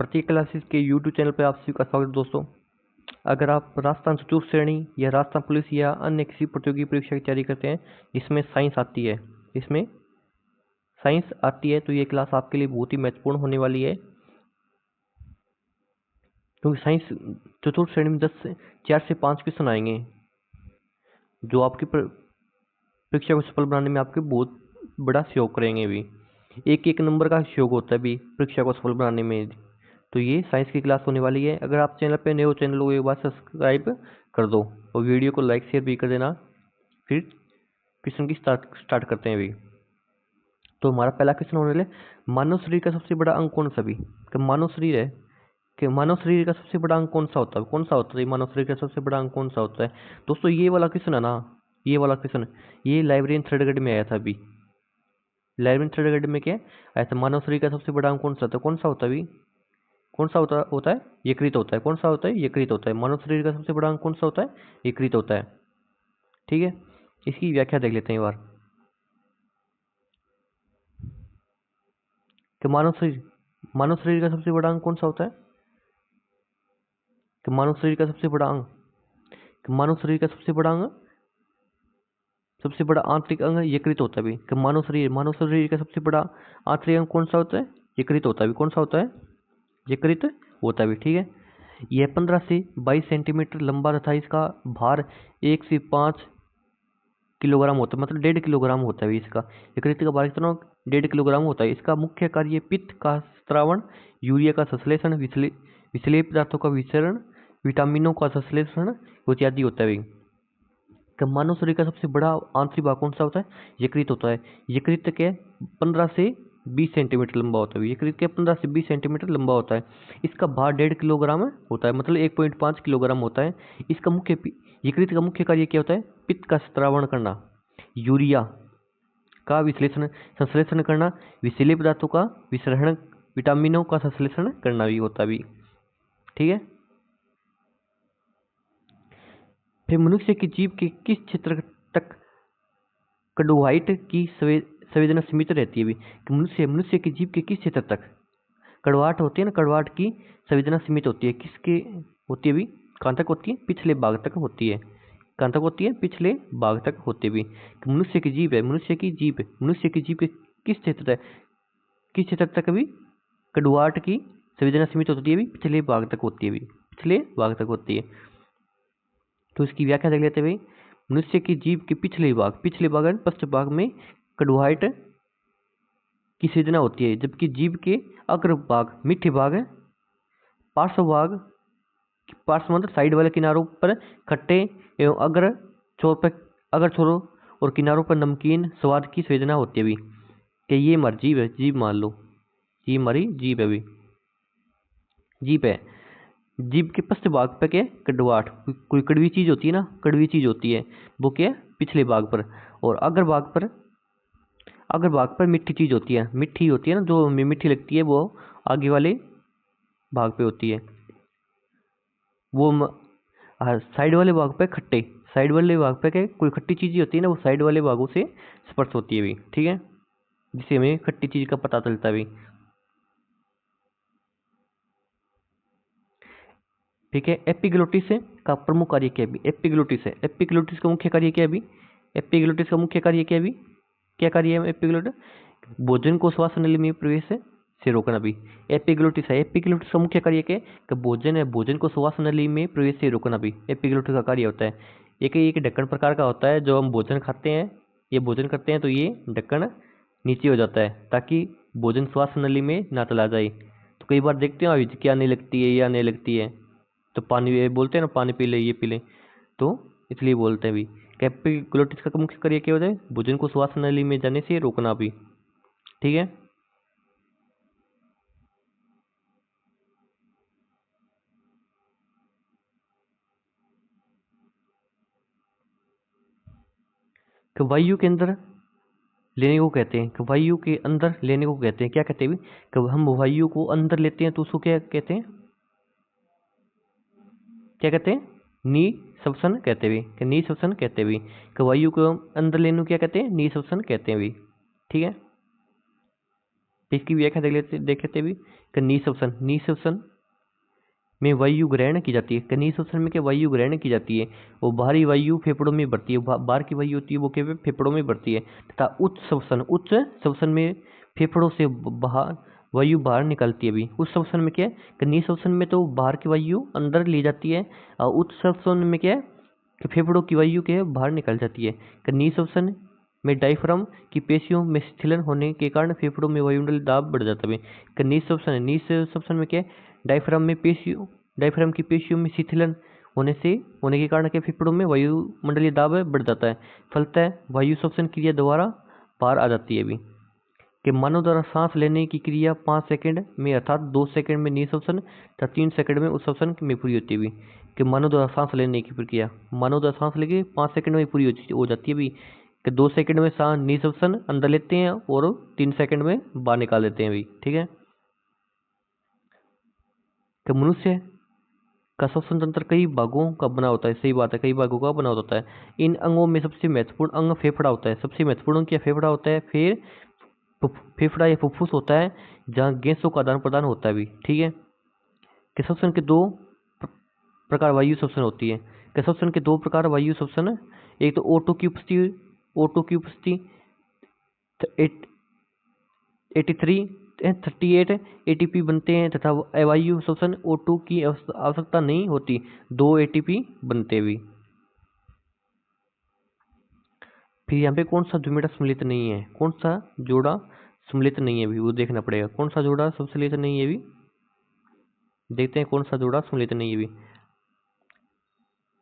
प्रत्येक क्लासेस के YouTube channel पर आप सभी का स्वागत है दोस्तों। अगर आप राजस्थान चतुर्थ श्रेणी या राजस्थान पुलिस या अन्य किसी प्रतियोगी परीक्षा की तैयारी करते हैं, इसमें साइंस आती है तो ये क्लास आपके लिए बहुत ही महत्वपूर्ण होने वाली है, क्योंकि साइंस चतुर्थ श्रेणी में 4 से 5 क्वेश्चन आएंगे जो आपकी परीक्षा को सफल बनाने में आपके बहुत बड़ा सहयोग करेंगे। भी एक नंबर का सहयोग होता है भी परीक्षा को सफल बनाने में। तो ये साइंस की क्लास होने वाली है। अगर आप चैनल पे नए हो, चैनल को एक बार सब्सक्राइब कर दो और वीडियो को लाइक शेयर भी कर देना। फिर क्वेश्चन की स्टार्ट करते हैं अभी। तो हमारा पहला क्वेश्चन होने वाला है, मानव शरीर का सबसे बड़ा अंग कौन सा भी? मानव शरीर है कि मानव शरीर का सबसे बड़ा अंग कौन सा होता है? कौन सा होता है मानव शरीर का सबसे बड़ा अंग कौन सा होता है? दोस्तों ये वाला क्वेश्चन है ना, ये वाला क्वेश्चन ये लाइब्रेरियन थर्ड ग्रेड में आया था अभी। लाइब्रेरियन थर्ड ग्रेड में क्या आया था? मानव शरीर का सबसे बड़ा अंग कौन सा होता है? कौन सा होता है अभी? कौन सा होता है? यकृत होता है। कौन सा होता है? यकृत होता है। मानव शरीर का सबसे बड़ा अंग कौन सा होता है? यकृत होता है। ठीक है, इसकी व्याख्या देख लेते हैं एक बार कि मानव शरीर का सबसे बड़ा अंग कौन सा होता है? कि मानव शरीर का सबसे बड़ा अंग मानव शरीर का सबसे बड़ा अंग, सबसे बड़ा आंतरिक अंग यकृत होता है भी। कि मानव शरीर का सबसे बड़ा आंतरिक अंग कौन सा होता है? यकृत होता है भी। कौन सा होता है? यकृत होता है भी। ठीक है, यह 15 से 22 सेंटीमीटर लंबा तथा इसका भार 1 से 5 किलोग्राम होता है, मतलब 1.5 किलोग्राम होता है इसका। यकृत का भार कितना? 1.5 किलोग्राम होता है। इसका मुख्य कार्य पित्त का स्त्रावण, यूरिया का संश्लेषण, विषैले पदार्थों का विसरण, विटामिनों का संश्लेषण इत्यादि होता है। मानव शरीर का सबसे बड़ा आंतरिक भाग कौन सा होता है? यकृत होता है। यकृत के 15 से 20 सेंटीमीटर लंबा होता है। यकृत के 15 से 20 सेंटीमीटर लंबा होता है। इसका भार 1.5 किलोग्राम होता है, मतलब 1.5 किलोग्राम होता है। इसका यकृत का मुख्य कार्य क्या होता है? पित्त का स्त्रावण करना, यूरिया का संश्लेषण करना, विषैले पदार्थों का विसरण, विटामिनों का संश्लेषण करना भी होता भी। ठीक है, फिर मनुष्य की जीभ के किस क्षेत्र तक कार्बोहाइड की संवेदना सीमित रहती है भी? कि मनुष्य की जीभ के किस क्षेत्र तक कड़वाहट होती है ना, कड़वाहट की संवेदना सीमित होती है? किसके होती है भी? कहाँ तक होती है? पिछले भाग तक होती है। कहाँ तक होती है? पिछले भाग तक होती है भी। मनुष्य की जीभ के किस क्षेत्र तक भी कड़वाहट की संवेदना सीमित होती है भी? पिछले भाग तक होती है भी। पिछले भाग तक होती है। तो इसकी व्याख्या देख लेते हैं। मनुष्य की जीभ के पिछले भाग पश्च भाग में कार्बोहाइड की संवेदना होती है, जबकि जीभ के अग्र भाग मीठे भाग, पार्श्व मतलब साइड वाले किनारों पर खट्टे एवं अग्र छोरों और किनारों पर नमकीन स्वाद की संवेदना होती है भी। कि ये हमारी जीभ है, जीभ मान लो, ये हमारी जीभ है भी। जीभ है, जीभ के पश्च भाग पे क्या? कड़वाहट, कोई कड़वी चीज होती है ना, कड़वी चीज होती है, वो क्या? पिछले भाग पर। और अग्र भाग पर मीठी चीज होती है, ना, जो मीठी लगती है, वो आगे वाले भाग पे होती है। वो साइड वाले भाग पे खट्टे, साइड वाले भाग पे क्या? कोई खट्टी चीज होती है ना, वो साइड वाले भागों से स्पर्श होती है भी। ठीक है, जिससे हमें खट्टी चीज का पता चलता है भी। ठीक है, एपिग्लोटिस का प्रमुख कार्य क्या है? एपिग्लोटिस का मुख्य कार्य क्या है? एपिग्लोटिस का मुख्य कार्य क्या है? क्या कार्य है एपिग्लोटिस? भोजन को श्वास नली में प्रवेश से रोकना भी। एपिग्लोटिस का मुख्य कार्य क्या है? कि भोजन को श्वास नली में प्रवेश से रोकना भी एपिग्लोटिस का कार्य होता है। एक ढक्कन प्रकार का होता है, जो हम भोजन खाते हैं, ये भोजन करते हैं तो ये ढक्कन नीचे हो जाता है ताकि भोजन श्वास नली में ना चला जाए। तो कई बार देखते हैं क्या नहीं लगती है या नहीं लगती है, तो पानी बोलते हैं ना, पानी पी ले, ये पी ले, तो इसलिए बोलते हैं भी। एपिग्लोटिस का मुख्य कार्य क्या होता है? भोजन को श्वास नली में जाने से रोकना भी। ठीक है, कि वायु के अंदर लेने को कहते हैं, कि वायु के अंदर लेने को कहते हैं, क्या कहते हैं? कि हम वायु को अंदर लेते हैं तो उसको क्या कहते हैं? क्या कहते हैं? निःश्वसन कहते हैं, कि निःश्वसन कहते हैं। कि वायु को अंदर लेने को क्या कहते हैं? निःश्वसन कहते हैं भी। ठीक है, इसकी व्याख्या देख लेते भी कि निःश्वसन में वायु ग्रहण की जाती है। कि निःश्वसन में क्या वायु ग्रहण की जाती है, वो बाहरी वायु फेफड़ों में बढ़ती है, बाहर की वायु होती है वो क्या फेफड़ों में बढ़ती है। तथा उच्च श्वसन में फेफड़ों से बाहर वायु बाहर निकलती है भी। उच्च श्वसन में क्या है कि निःश्वसन में तो बाहर की वायु अंदर ले जाती है, और उच्च श्वसन में क्या है कि फेफड़ों की वायु क्या है बाहर निकल जाती है। कि निःश्वसन में डायफ्राम की पेशियों में शिथिलन होने के कारण फेफड़ों में वायुमंडलीय दाब बढ़ जाता है। कि निःश्वसन में क्या है डायफ्राम की पेशियों में शिथिलन होने के कारण क्या फेफड़ों में वायुमंडलीय दाब बढ़ जाता है। फलतः वायु श्वसन क्रिया द्वारा बाहर आ जाती है भी। कि मानव द्वारा सांस लेने की क्रिया 5 सेकंड में अर्थात 2 सेकंड में निःश्वसन तथा 3 सेकंड में उत्श्वसन में पूरी होती है भी। कि मानव द्वारा सांस लेने की प्रक्रिया मानव द्वारा सांस लेके 5 सेकंड में पूरी हो जाती है भी। कि 2 सेकंड में सांस निःश्वसन अंदर लेते हैं और 3 सेकंड में बाहर निकाल देते हैं भी। ठीक है। कि मनुष्य का श्वसन तंत्र कई भागों का बना होता है। सही बात है, कई भागों का बना होता है। इन अंगों में सबसे महत्वपूर्ण अंग फेफड़ा होता है। सबसे महत्वपूर्ण क्या फेफड़ा होता है। फिर फेफड़ा या फुफ्फुस होता है जहाँ गैसों का आदान प्रदान होता है भी। ठीक है। कि श्वसन के दो प्रकार वायु श्वसन होती है। कि श्वसन के 2 प्रकार वायु श्वसन, एक तो ओटो की उपस्थिति 38 एटीपी बनते हैं तथा अवायु श्वसन O2 की आवश्यकता नहीं होती, 2 एटीपी बनते भी। फिर यहाँ पे कौन सा जुमेटा सम्मिलित नहीं है, कौन सा जोड़ा सम्मिलित नहीं है भी, वो देखना पड़ेगा। कौन सा जोड़ा सम्मिलित नहीं है भी, देखते हैं कौन सा जोड़ा सम्मिलित नहीं है भी।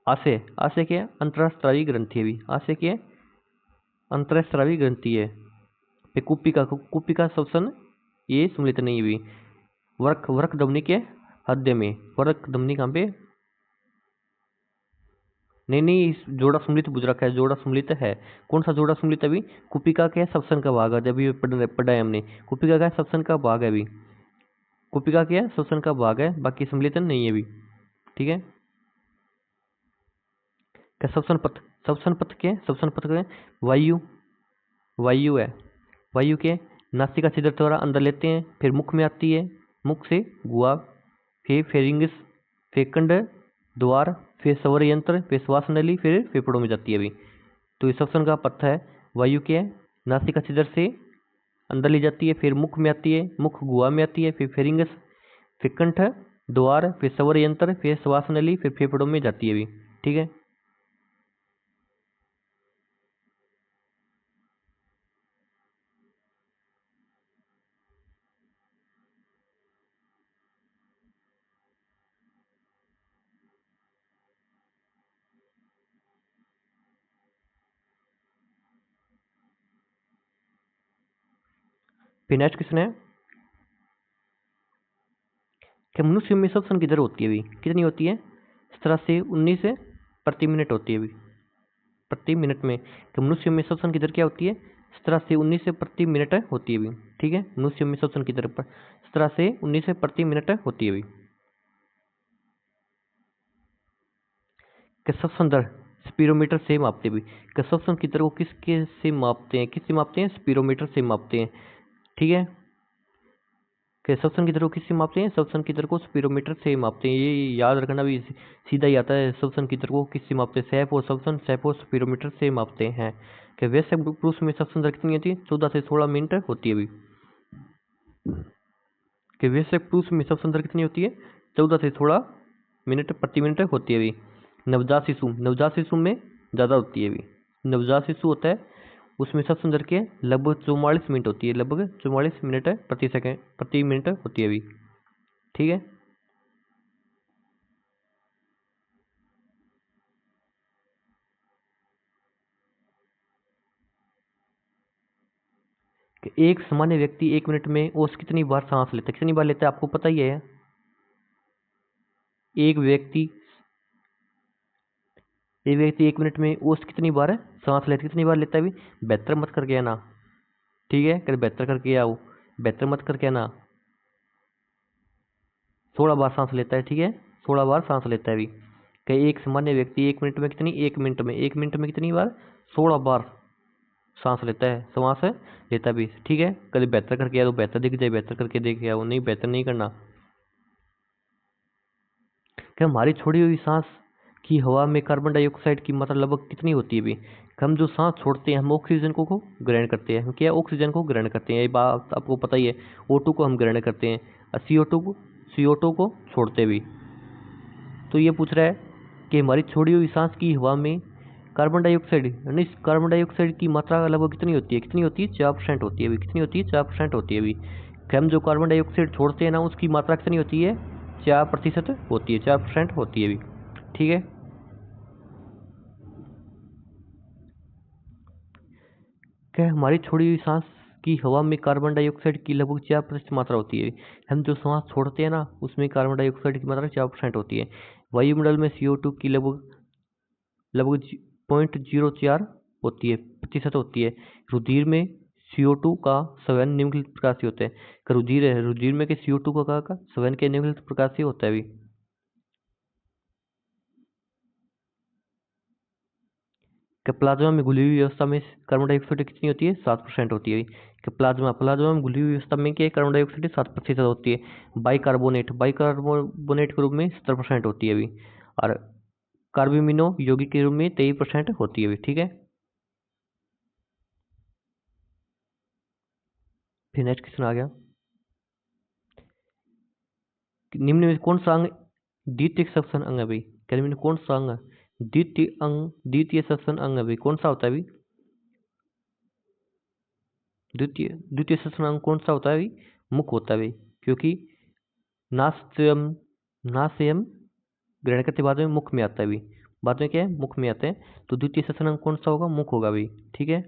आशय क्या है, अंतरस्रावी ग्रंथि है भी। आशय क्या है, अंतरस्रावी ग्रंथि है। कुपिका श्वसन ये सम्मिलित नहीं है भी। वर्क धमनी के हृदय में, वर्क धमनी कहाँ पे, नहीं इस जोड़ा सम्मिलित बुझ रखा है, जोड़ा सम्मिलित है। कौन सा जोड़ा सम्मिलित है अभी, कुपिका के श्वसन का भाग है, जब ये पढ़ा है हमने। कुपिका का श्वसन का भाग है अभी, कुपिका के श्वसन का भाग है, बाकी सम्मिलित नहीं है अभी। ठीक है। क्या श्वसन पथ के वायु है, वायु के नासिका छिद्र द्वारा अंदर लेते हैं, फिर मुख में आती है, मुख से गुहा, फिर फेरिंगिस, फिर कंड द्वार, फिर स्वर यंत्र, फिर श्वास नली, फिर फेफड़ों में जाती है अभी। तो ये श्वसन का पथ है, वायु के नासिका छिद्र से अंदर ली जाती है, फिर मुख में आती है, मुख गुहा में आती है, फिर फेरिंगस, फिर कंठ द्वार, फिर स्वर यंत्र, फिर श्वास नली, फिर फेफड़ों में जाती है अभी। ठीक है। फिर नेक्स्ट क्वेश्चन है कि मनुष्य में श्वसन की दर होती है अभी, कितनी होती है, 17 से 19 प्रति मिनट होती है अभी, प्रति मिनट में। कि मनुष्य में श्वसन की दर क्या होती है, 17 से 19 प्रति मिनट होती है अभी। ठीक है। मनुष्य में श्वसन की दर 17 से 19 प्रति मिनट होती है अभी। कि श्वसन दर स्पीरोमीटर से मापते भी। कि श्वसन की दर को किसके से मापते हैं, किससे मापते हैं, स्पीरोमीटर से मापते हैं। ठीक है। कि श्वसन की दर को किससे मापते हैं, श्वसन की दर को स्पीरोमीटर से मापते हैं। ये याद रखना भी सीधा ही आता है। श्वसन की दर को किससे मापते हैं, सैप और स्पीरोमीटर से मापते हैं। कि वैसे पुरुष में श्वसन दर कितनी होती है, 14 से 16 मिनट होती है अभी। कि वैसे पुरुष में श्वसन दर कितनी होती है, 14 से 16 मिनट प्रति मिनट होती है अभी। नवजात शिशु में ज़्यादा होती है अभी। नवजात शिशु होता है उसमें श्वसन दर के लगभग 44 मिनट होती है, लगभग 44 मिनट प्रति मिनट होती है अभी। ठीक है। कि एक सामान्य व्यक्ति 1 मिनट में औसत कितनी बार सांस लेता है, कितनी बार लेता है, आपको पता ही है। एक व्यक्ति 1 मिनट में औसत कितनी बार सांस लेता है, कितनी बार लेता है अभी, 72 मत करके आना। ठीक है। कर 72 करके आओ, 72 मत करके आना, 16 बार सांस लेता है। ठीक है। 16 बार सांस लेता है अभी। कि एक सामान्य व्यक्ति 1 मिनट में कितनी, 1 मिनट में कितनी बार, 16 बार सांस लेता है, श्वास लेता भी, ठीक है। कभी बेहतर करके या तो बेहतर दिख जाए, बेहतर करके देख या वो नहीं, बेहतर नहीं करना। कि हमारी छोड़ी हुई सांस की हवा में कार्बन डाइऑक्साइड की मात्रा लगभग कितनी होती है भी? कि हम जो सांस छोड़ते हैं हम ऑक्सीजन को ग्रहण करते हैं, क्या ऑक्सीजन को ग्रहण करते हैं, ये बात आपको पता ही है। O2 को हम ग्रहण करते हैं और CO2 को छोड़ते भी। तो ये पूछ रहा है कि हमारी छोड़ी हुई सांस की हवा में कार्बन डाइऑक्साइड की मात्रा लगभग कितनी होती है 4% होती है अभी, कितनी होती है 4% होती है अभी। कि हम जो कार्बन डाइऑक्साइड छोड़ते हैं ना उसकी मात्रा कितनी होती है 4% होती है, 4% होती है अभी, ठीक है। क्या हमारी छोड़ी हुई सांस की हवा में कार्बन डाइऑक्साइड की लगभग 4% मात्रा होती है। हम जो सांस छोड़ते हैं ना उसमें कार्बन डाइऑक्साइड की मात्रा 4% होती है। वायुमंडल में CO2 की लगभग लगभग 0.04 होती है, प्रतिशत होती है। रुधिर में CO2 का सवयन निम्नलिखित प्रकार से होता है। रुधिर है, रुधिर में के CO2 का सवयन के निम्नलिखित प्रकार से होता है भी। कि प्लाज्मा में घुली हुई अवस्था में कार्बन डाइऑक्साइड कितनी होती है 7% होती है कि प्लाज्मा में घुली हुई अवस्था में क्या कार्बन डाइऑक्साइड 7% होती है। बाइकार्बोनेट के रूप में 70% होती है अभी, और कार्बोमिनो यौगिक के रूप में 23% होती है अभी, ठीक है। फिर नेक्स्ट क्वेश्चन आ गया, निम्न में कौन सा अंग द्वितीय श्वसन अंग है भाई? निम्न में कौन सा अंग द्वितीय श्वसन अंग है भाई, कौन सा होता है भाई? द्वितीय श्वसन अंग कौन सा होता है भाई? मुख होता है भाई, क्योंकि नास्यम नास्यम ग्रहण करते बाद में मुख में आता है भाई, बाद में क्या है मुख में आता है। तो द्वितीय श्वसन अंग कौन सा होगा? मुख होगा भाई, ठीक है।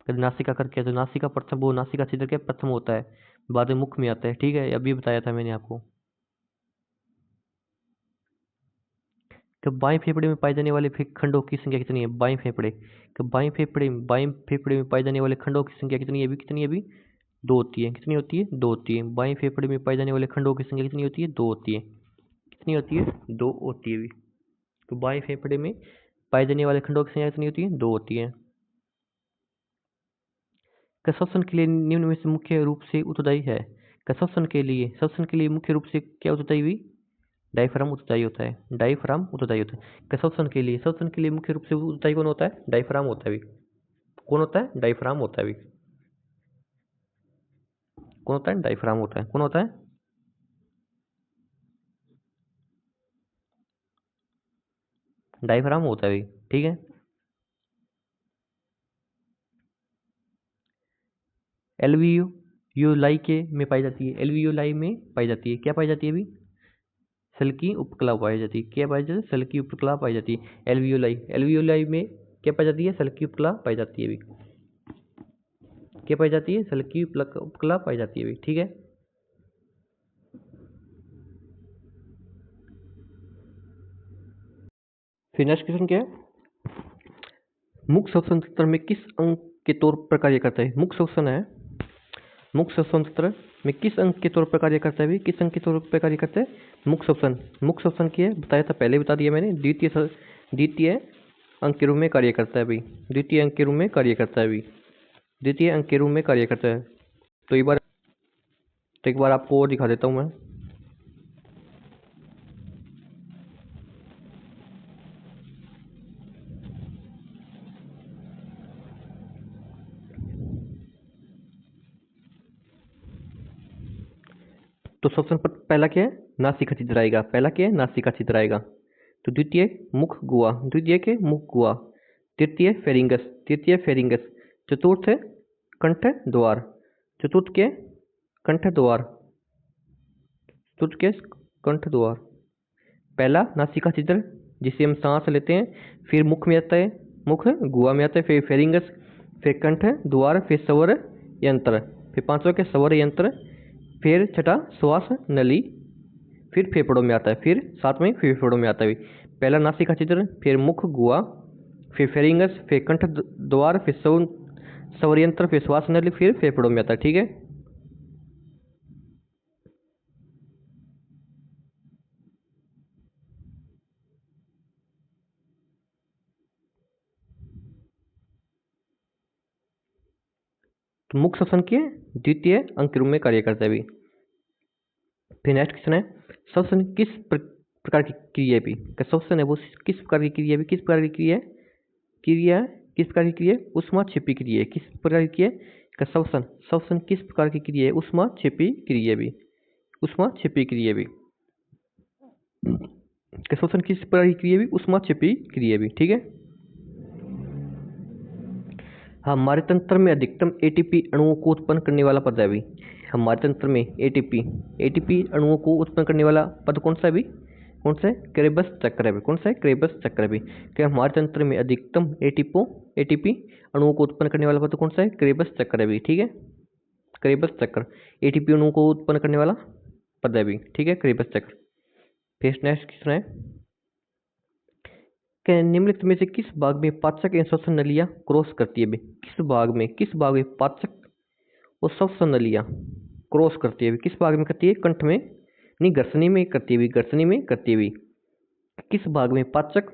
कभी नासिका करके तो नासिका प्रथम, वो नासिका छिद्र के प्रथम होता है, बाद में मुख में आता है, ठीक है। अभी बताया था मैंने आपको। कि बाएं फेफड़े में पाए जाने वाले खंडों की संख्या कितनी है? बाएं फेफड़े में पाए जाने वाले खंडों की संख्या कितनी है अभी? कितनी है अभी? दो होती है। कितनी होती है? दो होती है। बाएं फेफड़े में पाए जाने वाले खंडों की संख्या कितनी होती है? दो होती है। कितनी होती है? दो होती है अभी। तो बाएं फेफड़े में पाए जाने वाले खंडों की संख्या कितनी होती है? दो होती है। श्वसन के लिए निम्न में से मुख्य रूप से उत्तरदायी है? श्वसन के लिए मुख्य रूप से क्या उत्तरदायी हुई? डायफ्राम उत्तरदायी होता है, डायफ्राम उत्तरदायी होता है। श्वसन के लिए मुख्य रूप से उत्तरदायी कौन होता है? डायफ्राम होता है भी। कौन होता है? डायफ्राम होता है भी। कौन होता है? डायफ्राम होता है। कौन होता है? डायफ्राम होता है भी, ठीक है। एल्वियोलाई के में पाई जाती है, एल्वियोलाई में पाई जाती है, क्या पाई जाती है अभी? सेल की उपकला पाई जाती है, क्या पाई जाती है? सेल की उपकला पाई जाती है। एल्वियोलाई में क्या पाई जाती है? सेल की उपकला पाई जाती है अभी, क्या पाई जाती है? सेल की उपकला पाई जाती है अभी, ठीक है। फिर नेक्स्ट क्वेश्चन क्या है? मुख श्वसन तंत्र में किस अंग के तौर पर कार्य करता है? मुख श्वसन है, मुख श्वसन तंत्र में किस अंग के तौर पर कार्य करता है? किस अंग के तौर पर कार्य करता है? मुख श्वसन की है, बताया था, पहले बता दिया मैंने। द्वितीय अंग के रूप में कार्य करता है भाई, द्वितीय अंग के रूप में कार्य करता है भाई, द्वितीय अंग के रूप में कार्य करता है। तो एक बार आपको और दिखा देता हूँ मैं। तो श्वसन पर पहला क्या है? नासिका छिद्र आएगा, पहला क्या है? नासिका छिद्र आएगा। तो द्वितीय के मुख गुहा, तृतीय फेरिंगस, चतुर्थ कंठ द्वार, चतुर्थ के कंठ द्वार, चतुर्थ के कंठ द्वार। पहला नासिका छिद्र जिसे हम सांस लेते हैं, फिर मुख में आता है, मुख गुहा में आता है, फिर फेरिंगस, फिर कंठ द्वार, फिर स्वर यंत्र, फिर पांचवा के स्वर यंत्र, फिर छठा श्वास नली, फिर फेफड़ों में आता है, फिर सातवें फेफड़ों में आता है। पहला नासिका छिद्र, फिर मुख गुहा, फिर फेरिंगस, फिर कंठ द्वार, फिर स्वर यंत्र, फिर श्वास नली, फिर फेफड़ों में आता है, ठीक है। तो मुख्य श्वसन के द्वितीय अंग के रूप में कार्य करता है भी। फिर नेक्स्ट क्वेश्चन है, श्वसन किस प्रकार की क्रिया है भी? श्वसन है वो किस प्रकार की क्रिया है? किस प्रकार की क्रिया है? क्रिया किस प्रकार की क्रिया है? ऊष्माक्षेपी क्रिया है। किस प्रकार की क्रिया है? श्वसन श्वसन किस प्रकार की क्रिया है? ऊष्माक्षेपी क्रिया भी। ऊष्माक्षेपी क्रिया भी। श्वसन किस प्रकार की क्रिया भी? ऊष्माक्षेपी क्रिया भी। ठीक है। हमारे तंत्र में अधिकतम एटीपी अणुओं को उत्पन्न करने वाला पद है भी। हमारे तंत्र में एटीपी अणुओं को उत्पन्न करने वाला पद कौन सा है भी? कौन सा है? क्रेबस चक्र है भी। कौन सा है? क्रेबस चक्र है भी। क्या हमारे तंत्र में अधिकतम एटीपी अणुओं को उत्पन्न करने वाला पद कौन सा है? क्रेबस चक्र है भी। ठीक है, क्रेबस चक्र एटीपी अणुओं को उत्पन्न करने वाला पद है भी। ठीक है, क्रेबस चक्र। फिर नेक्स्ट क्वेश्चन है कि निम्नलिखित में से किस भाग में पाचक एवं श्वसन नलियां क्रॉस करती है? किस भाग में पाचक और श्वसन नलियां क्रॉस करती है? किस भाग में करती है? कंठ में नहीं, ग्रसनी में करती है। ग्रसनी में करती है। किस भाग में पाचक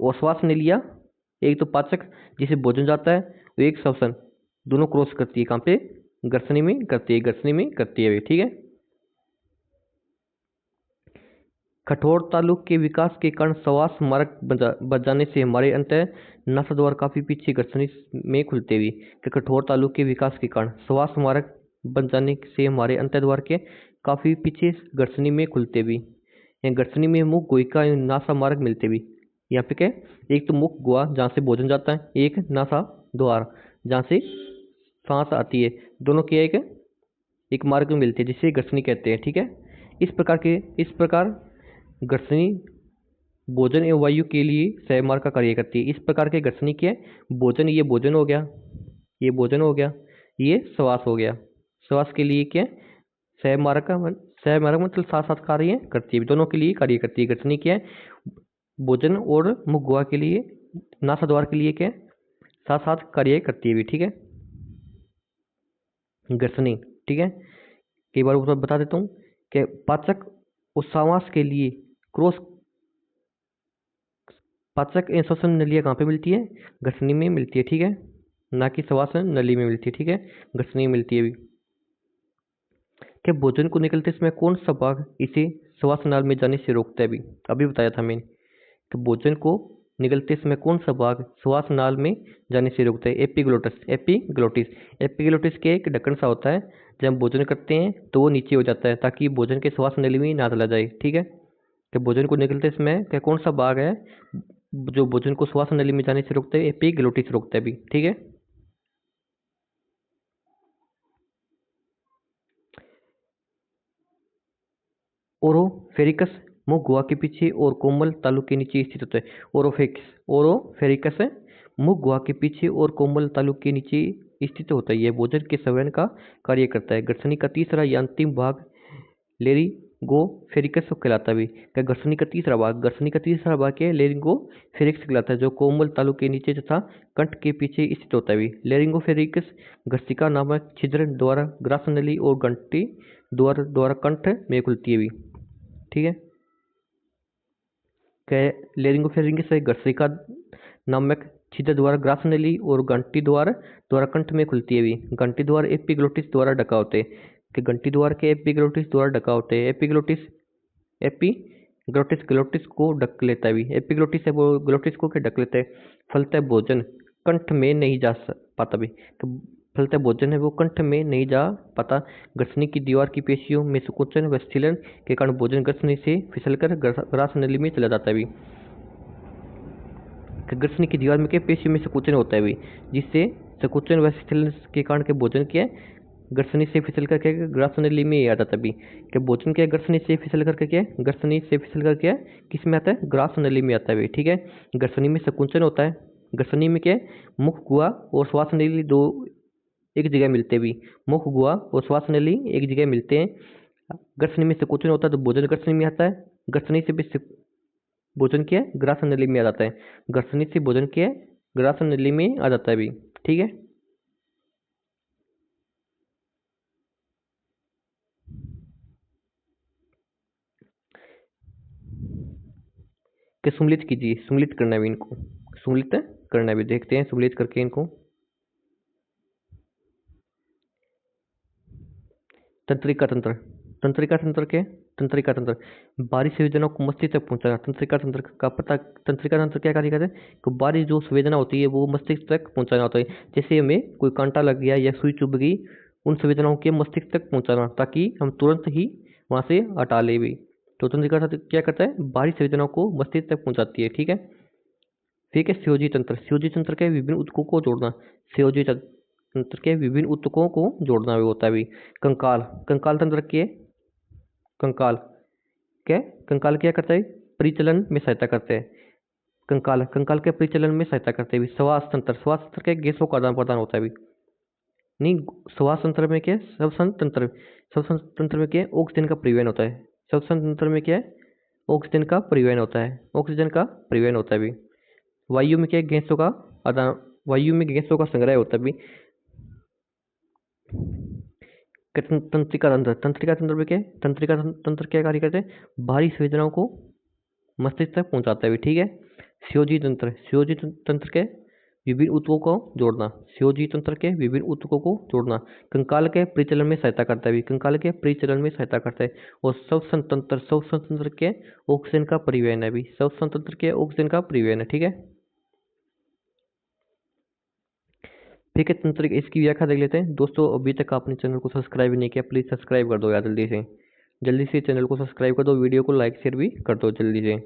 और श्वास नलियां, एक तो पाचक जिसे भोजन जाता है, और एक श्वसन, दोनों क्रॉस करती है। कहाँ पे? ग्रसनी में करती है। ग्रसनी में करती है। ठीक है। कठोर तालुक के विकास के कारण श्वास मार्ग बच जाने से हमारे अंत नासाद्वार काफी पीछे ग्रसनी में खुलते हुए। कि कठोर तालुक के विकास के कारण श्वास मार्ग बन जाने से हमारे अंत द्वार के काफी पीछे ग्रसनी में खुलते हुए। ग्रसनी में मुख गुहिका नासा मार्ग मिलते हुए। यहाँ पे क्या? एक तो मुख गुहा जहाँ से भोजन जाता है, एक नासा द्वार जहाँ से सांस आती है। दोनों के एक मार्ग में मिलते हैं, जिसे ग्रसनी कहते हैं। ठीक है। इस प्रकार ग्रसनी भोजन एवं वायु के लिए सहमार्ग का कार्य करती है। इस प्रकार के ग्रसनी के भोजन, ये भोजन हो गया, ये भोजन हो गया, ये श्वास हो गया। श्वास के लिए क्या? सहमार्ग मतलब साथ साथ कार्य करती है, दोनों के लिए कार्य करती है। ग्रसनी क्या? भोजन और मुख गुहा के लिए, नासाद्वार के लिए क्या? साथ साथ कार्य करती है भी। ठीक है, ग्रसनी। ठीक है, कई बार बता देता हूँ कि पाचक और श्वास के लिए क्रॉस, पाचक एवं श्वसन नलियाँ कहाँ पे मिलती है? ग्रसनी में मिलती है। ठीक है, ना कि श्वास नली में मिलती है। ठीक है, ग्रसनी में मिलती है भी। क्या भोजन को निकलते समय कौन सा भाग इसे श्वास नाल में जाने से रोकता है? भी अभी बताया था मैंने कि भोजन को निकलते समय कौन सा भाग श्वास नाल में जाने से रोकता है? एपिग्लोटिस। एपिग्लोटिस के एक ढक्कन सा होता है, जब हम भोजन करते हैं तो वो नीचे हो जाता है ताकि भोजन के श्वास नली में ना चला जाए। ठीक है, कि भोजन को निकलते समय क्या कौन सा भाग है जो भोजन को श्वास नली में जाने से रोकता है? एपिग्लोटिस रोकता है भी। ठीक है। ओरोफेरिकस मुख गुहा के पीछे और कोमल तालु के नीचे स्थित होता है। ओरोफेरिकस मुख गुहा के पीछे और कोमल तालु के नीचे स्थित होता है। यह भोजन के संवहन का कार्य करता है। ग्रसनी का तीसरा या अंतिम भाग लेरिंगोफेरिकस कहलाता है। क्या ग्रसनी का तीसरा भाग क्या है? लेरिंगोफेरिक्स कहलाता है, जो कोमल तालु के नीचे तथा कंठ के पीछे स्थित होता है। लेरिंगोफेरिकस ग्रसिका नामक छिद्र द्वारा ग्रास नली और घंटी द्वारा कंठ में खुलती है भी। ठीक है, क्या लेरिंगोफेरिंगिस ग्रसिका नामक छिद्र द्वारा ग्रास नली और घंटी द्वारा कंठ में खुलती है भी। घंटी द्वार एपिग्लोटिस द्वारा ढका होते हैं। कि घंटी द्वार के एपिग्लोटिस द्वारा ढका होते हैं। एपिग्लोटिस ग्लोटिस को ढक लेता है भी। एपिग्लोटिस है वो ग्लोटिस को क्या ढक लेता है। फलतः भोजन कंठ में नहीं जा पाता भी। तो फलतः भोजन है वो कंठ में नहीं जा पाता। ग्रसनी की दीवार की पेशियों में संकोचन व स्थिलन के कारण भोजन ग्रसनी से फिसलकर ग्रास नली में चला जाता है भी। ग्रसनी की दीवार में क्या पेशियों में संकोचन होता है भी, जिससे संकोचन व स्थिलन के कारण के भोजन क्या ग्रसनी से फिसल करके ग्रास नली में आ जाता है भी। क्या भोजन क्या ग्रसनी से फिसल करके क्या किस में आता है? ग्रास नली में आता है भी। ठीक है, ग्रसनी में संकुचन होता है। ग्रसनी में क्या मुख गुहा और श्वास नली दो एक जगह मिलते भी। मुख गुहा और श्वास नली एक जगह मिलते हैं। ग्रसनी में संकुचन होता है तो भोजन ग्रसनी में आता है। ग्रसनी से भी भोजन क्या ग्रास नली में आ जाता है। ग्रसनी से भोजन क्या ग्रास नली में आ जाता है भी। ठीक है, कि सम्मिलित कीजिए। सम्मिलित करना भी इनको, सम्मिलित करना भी देखते हैं सम्मिलित करके इनको। तंत्रिका तंत्र, तंत्रिका तंत्र के तंत्रिका तंत्र बाहरी संवेदनाओं को मस्तिष्क तक पहुंचाना। तंत्रिका तंत्र का पता, तंत्रिका तंत्र क्या कार्य करते हैं कि बाहरी जो संवेदना होती है वो मस्तिष्क तक पहुंचाना होता है। जैसे हमें कोई कांटा लग गया या सुई चुभ गई, उन संवेदनाओं के मस्तिष्क तक पहुंचाना ताकि हम तुरंत ही वहां से हटा ले भी। तो तंत्रिका तंत्र क्या करता है, बाहरी संवेदनाओं को मस्तिष्क तक पहुंचाती है। ठीक है। ठीक है। स्योजी तंत्र, स्योजी तंत्र के विभिन्न ऊतकों को जोड़ना। स्योजी तंत्र के विभिन्न ऊतकों को जोड़ना भी होता है भी। कंकाल, कंकाल तंत्र के कंकाल क्या, कंकाल क्या करता है, परिचलन में सहायता करते हैं। कंकाल, कंकाल के परिचलन में सहायता करते हैं। श्वास तंत्र, श्वास तंत्र के गैसों का आदान प्रदान होता है भी। नहीं, श्वास तंत्र में क्या है, श्वसन तंत्र, श्वसन तंत्र में क्या है, ऑक्सीजन का परिवहन होता है। श्वसन तंत्र में क्या है, ऑक्सीजन का परिवहन होता है, ऑक्सीजन का परिवहन होता है भी। वायु में क्या है, गैसों का आदान, वायु में गैसों का संग्रह होता है भी। तंत्रिका तंत्र, तंत्रिका तंत्र में क्या है, तंत्रिका तंत्र क्या कार्य करते हैं, बाहरी संवेदनाओं को मस्तिष्क तक पहुंचाता है भी। ठीक है। स्योजी तंत्र, स्योजी तंत्र के विभिन्न ऊतकों को जोड़ना। स्योजी तंत्र के विभिन्न ऊतकों को जोड़ना। कंकाल के परिचलन में सहायता करता है भी, कंकाल के परिचलन में सहायता करता है। और श्वसन तंत्र, श्वसन तंत्र के ऑक्सीजन का परिवहन है भी, श्वसन तंत्र के ऑक्सीजन का परिवहन है। ठीक है। ठीक है। तंत्रिक, इसकी व्याख्या देख लेते हैं। दोस्तों अभी तक आपने चैनल को सब्सक्राइब नहीं किया, प्लीज़ सब्सक्राइब कर दो यार, जल्दी से चैनल को सब्सक्राइब कर दो, वीडियो को लाइक शेयर भी कर दो जल्दी से।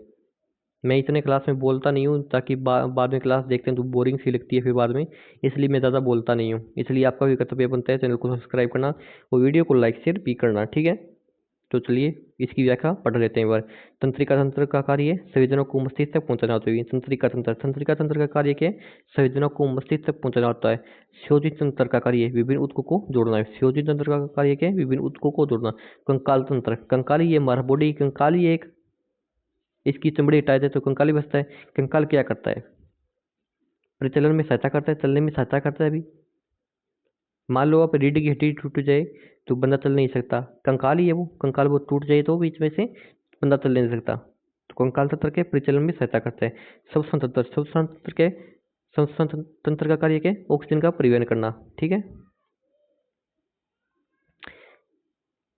मैं इतने क्लास में बोलता नहीं हूँ ताकि बाद में क्लास देखते हैं तो बोरिंग सी लगती है फिर बाद में, इसलिए मैं ज़्यादा बोलता नहीं हूँ। इसलिए आपका भी कर्तव्य बनता है चैनल को सब्सक्राइब करना और वीडियो को लाइक शेयर भी करना। ठीक है। तो चलिए इसकी व्याख्या पढ़ लेते हैं एक बार। तंत्रिका तंत्र का कार्य संवेदनाओं को मस्तिष्क तक पहुंचाना होता है। तंत्रिका तंत्र, तंत्रिका तंत्र का कार्य क्या है, संवेदनाओं को मस्तिष्क तक पहुंचाना होता है। स्योजी तंत्र का कार्य विभिन्न ऊतकों को जोड़ना है। स्योजी तंत्र का कार्य क्या है, विभिन्न ऊतकों को जोड़ना। कंकाल तंत्र, कंकाल ये हमारा बॉडी, कंकाल ही एक, इसकी चमड़ी हटा दे तो कंकाल ही बचता है। कंकाल क्या करता है, प्रचलन में सहायता करता है, चलने में सहायता करता है अभी। मान लो आप रीढ़ की हड्डी टूट जाए तो बंदा चल नहीं सकता, कंकाल ही है वो, कंकाल वो टूट जाए तो बीच में से बंदा चल नहीं सकता। तो कंकाल तंत्र के प्रचलन में सहायता करता है। श्वसन तंत्र, श्वसन तंत्र के, श्वसन तंत्र का कार्य क्या है, ऑक्सीजन का परिवहन करना। ठीक है।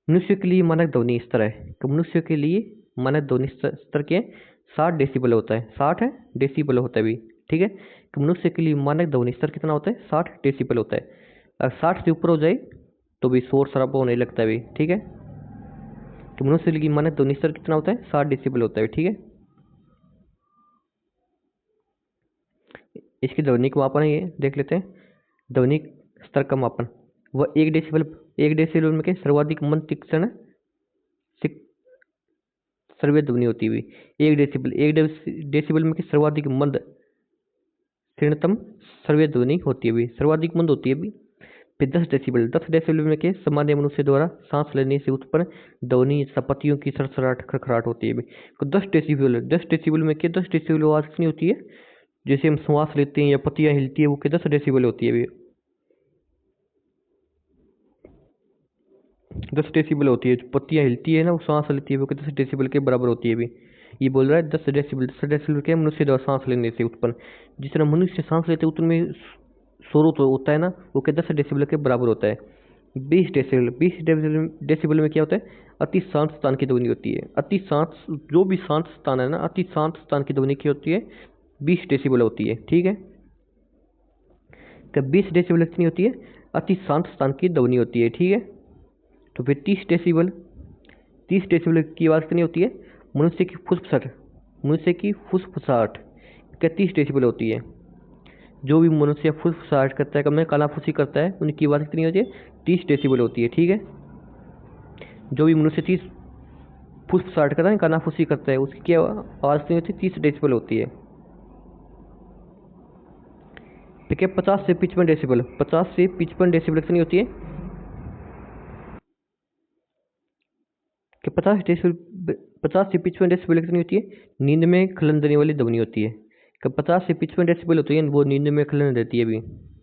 मनुष्य के लिए मानक ध्वनि स्तर है, तो मनुष्य के लिए मानक ध्वनि स्तर के 60 डेसिबल होता है, 60 डेसिबल होता है भी। ठीक है। तो मनुष्य के लिए मानक ध्वनि स्तर कितना होता है, 60 डेसिबल होता है। अगर 60 से ऊपर हो जाए तो भी शोर शराबा होने लगता है भी। ठीक है। तो मनुष्य के लिए मानक ध्वनि स्तर कितना होता है, 60 डेसिबल होता है। ठीक है। इसकी ध्वनि का मापन ये देख लेते हैं। ध्वनि स्तर का मापन, वह 1 डेसिबल, 1 डेसिबल में के सर्वाधिक मंद तीक्ष्ण श्रव्य ध्वनि होती हुई। 1 डेसिबल, 1 डेसिबल में के सर्वाधिक मंद क्षीणतम श्रव्य ध्वनि होती है भी, सर्वाधिक मंद होती है भी। फिर 10 डेसिबल, 10 डेसिबल में के सामान्य मनुष्य द्वारा सांस लेने से उत्पन्न ध्वनि पत्तियों की सरसराहट खड़खड़ाहट होती है भी। तो 10 डेसिबल, 10 डेसिबल में के 10 डेसिबल आवाज कितनी होती है, जैसे हम श्वास लेते हैं या पत्तियां हिलती है वो के 10 डेसिबल होती है भी, 10 डेसिबल होती है। पत्तियां हिलती है ना, वो सांस लेती है वो के 10 डेसिबल के बराबर होती है भी। ये बोल रहा है 10 डेसिबल, 10 डेसिबल के मनुष्य द्वारा सांस लेने से उत्पन्न, जिस तरह मनुष्य सांस लेते उतने शोर होता है ना, वो के 10 डेसिबल के बराबर होता है। 20 डेसिबल, 20 डेसिबल में क्या होता है, अति शांत स्थान की ध्वनि होती है। अति शांत, जो भी शांत स्थान है ना, अति शांत स्थान की ध्वनि क्या होती है, 20 डेसिबल होती है। ठीक है। तो 20 डेसिबल कितनी होती है, अति शांत स्थान की ध्वनि होती है। ठीक है। तो फिर 30 डेसिबल, 30 डेसिबल की आवाज़ कितनी होती है, मनुष्य की फुसफुसाहट, मनुष्य की फुसफुसाहट क्या 30 डेसिबल होती है। जो भी मनुष्य फुसफुसाहट करता है, कम कानाफूसी करता है, उनकी आवाज़ कितनी होती है, 30 डेसिबल होती है। ठीक है। जो भी मनुष्य 30 फुसफुसाहट करता है, कानाफूसी करता है, उसकी क्या आवाज़ कितनी होती है, 30 डेसिबल होती है। ठीक है। 50 से 55 डेसिबल, 50 से 55 डेसिबल कितनी होती है, कि 50 डेसिबल, 50 से 55 डेसिबल कितनी होती है, नींद में खलन देने वाली ध्वनि होती है। कि 50 से 55 डेसिबल होती है वो नींद में खलन देती है भी,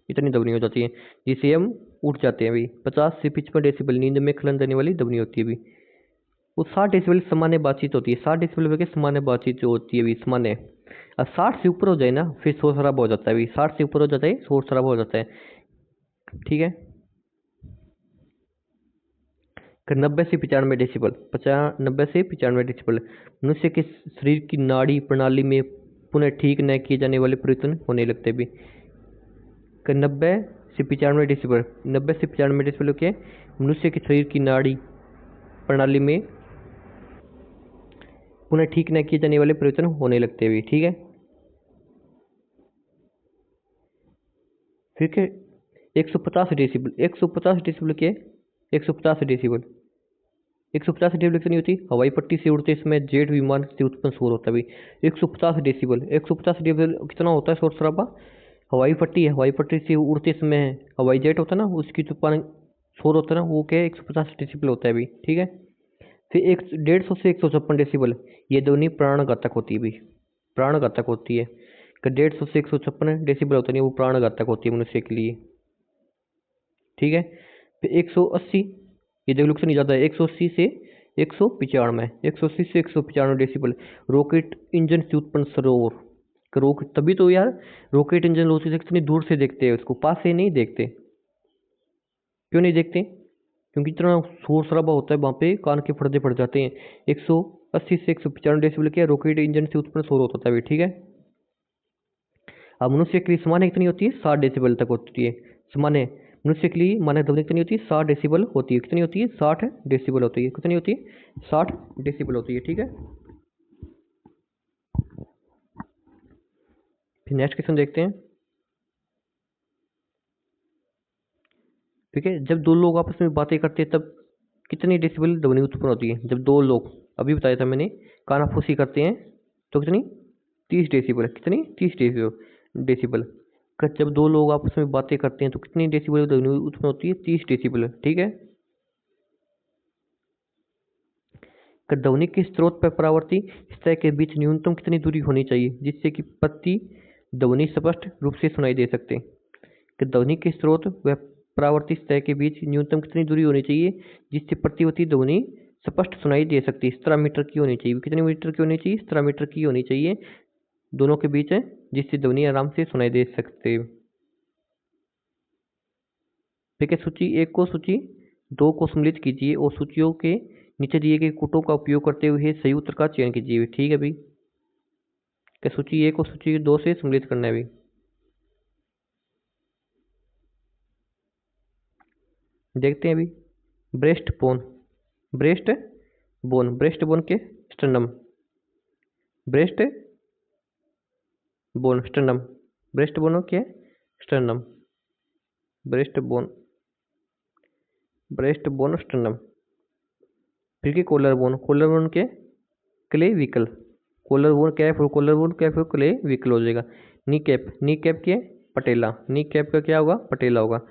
इतनी ध्वनि हो जाती है जिससे हम उठ जाते हैं भी। 50 से 55 डेसिबल नींद में खलन देने वाली ध्वनि होती है भी। वो 60 डेसिबल सामान्य बातचीत होती है, 60 डेसिबल के सामान्य बातचीत जो होती है भी, सामान्य। अब 60 से ऊपर हो जाए ना फिर शोर शराबा हो जाता है भी, 60 से ऊपर हो जाता है शोर शराबा हो जाता है। ठीक है। 90 से 95 डेसिबल, 90 से 95 डेसिबल। मनुष्य के शरीर की नाड़ी प्रणाली में पुनः ठीक न किए जाने वाले परिवर्तन होने लगते भी। 90 से 95 डेसिबल, 90 से 95 डेसिबल क्या है? मनुष्य के शरीर की नाड़ी प्रणाली में पुनः ठीक न किए जाने वाले परिवर्तन होने लगते भी। ठीक है, फिर 150 डेसिबल, 150 डेसिबल क्या है? 150 डेसिबल, 150 डेसिबल कितनी होती? हवाई पट्टी से उड़ते समय जेट विमान से उत्पन्न शोर होता है। 150 डेसिबल, 150 डेसिबल कितना होता है शोर शराबा? हवाई पट्टी है, हवाई पट्टी से उड़ते समय हवाई जेट होता है ना, उसकी जो शोर होता है ना, वो क्या है? 150 डेसिबल होता है अभी। ठीक है, फिर 150 से 156 डेसिबल, ये ध्वनि प्राणघातक होती है भी, प्राणघातक होती है। 150 से 156 डेसिबल होता है, वो प्राणघातक होती है मनुष्य के लिए। ठीक है, फिर 180, ये डेवलप नहीं जाता है, 180 से 195, 180 से 195 डेसिबल, रॉकेट इंजन से उत्पन्न शोर। तभी तो यार रॉकेट इंजन लोग इतनी दूर से देखते हैं उसको, पास से नहीं देखते। क्यों नहीं देखते? क्योंकि इतना शोर शराबा होता है वहाँ पे, कान के पर्दे फट जाते हैं। 180 से 195 डेसिबल क्या? रॉकेट इंजन से उत्पन्न शोर होता है। ठीक है, अब मनुष्य के लिए सामान्य कितनी होती है? 60 डेसिबल तक होती है। सामान्य मनुष्य के लिए मानक ध्वनि कितनी होती है? 60 डेसिबल होती है। कितनी होती है? 60 डेसिबल होती है। कितनी होती है? 60 डेसिबल होती है। ठीक है, फिर नेक्स्ट क्वेश्चन देखते हैं। ठीक है, जब दो लोग आपस में बातें करते हैं तब कितनी डेसिबल ध्वनि उत्पन्न होती है? जब दो लोग, अभी बताया था मैंने, कानाफूसी करते हैं तो कितनी? 30 डेसिबल। कितनी? 30 डेसिबल। जब दो लोग आपस में बातें करते हैं तो कितनी डेसिबल ध्वनि उत्पन्न होती है? 30 डेसिबल। ठीक है, ध्वनि के स्रोत पर परावर्ती सतह के बीच न्यूनतम कितनी दूरी होनी चाहिए जिससे कि प्रति ध्वनि स्पष्ट रूप से सुनाई दे सकते? ध्वनि के स्रोत व परावर्ती सतह के बीच न्यूनतम कितनी दूरी होनी चाहिए जिससे प्रतिवर्ती ध्वनि स्पष्ट सुनाई दे सकती है? 17 मीटर की होनी चाहिए। कितने मीटर की होनी चाहिए? 17 मीटर की होनी चाहिए दोनों के बीच है, जिससे ध्वनि आराम से सुनाई दे सकते। ठीक है, सूची 1 को सूची 2 को सम्मिलित कीजिए और सूचियों के नीचे दिए गए कोटों का उपयोग करते हुए सही उत्तर का चयन कीजिए। ठीक है भाई, क्या सूची 1 को सूची 2 से सम्मिलित करना है भाई। देखते हैं अभी। Breast bone, breast bone, breast bone के sternum, breast bone sternum, breast bone क्या है? Sternum, breast bone, breast bone sternum. फिर की कॉलर बोन, कॉलर बोन के क्लेविकल, कॉलर बोन क्या है? फिर कॉलर बोन क्या है? फिर क्लेविकल हो जाएगा। नी कैप, नी कैप के पटेला, नी कैप का क्या होगा? पटेला होगा।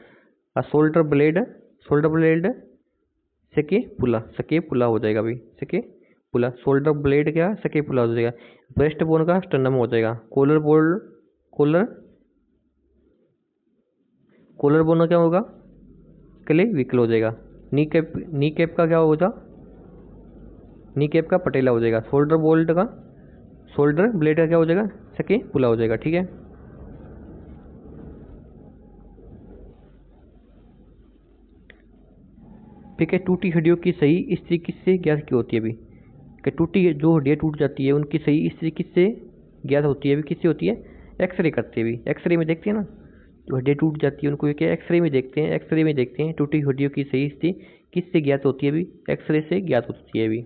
और शोल्डर ब्लेड, शोल्डर ब्लेड सके पुला, सके पुला हो जाएगा भाई, सके पुला। शोल्डर ब्लेड क्या? सके पुला हो जाएगा। ब्रेस्ट बोन का स्टर्नम हो जाएगा। Collar bone, collar, collar bone क्या होगा? क्लेविकल हो जाएगा। नी कैप का क्या होगा? नी कैप का पटेला हो जाएगा। शोल्डर बोल्ट का, शोल्डर ब्लेड का क्या हो जाएगा? सके पुला हो जाएगा। ठीक है, ठीक है, टूटी हड्डियों की सही स्थिति किससे ज्ञात की होती है अभी? कि टूटी जो हड्डियाँ टूट जाती है उनकी सही स्थिति किससे ज्ञात होती है अभी? किससे होती है? एक्सरे करते हैं अभी, एक्सरे में देखते हैं ना, जो हड्डियाँ टूट जाती है उनको क्या एक्सरे में देखते हैं, एक्सरे में देखते हैं टूटी हड्डियों की सही स्थिति किससे ज्ञात होती है अभी? एक्सरे से ज्ञात होती है अभी।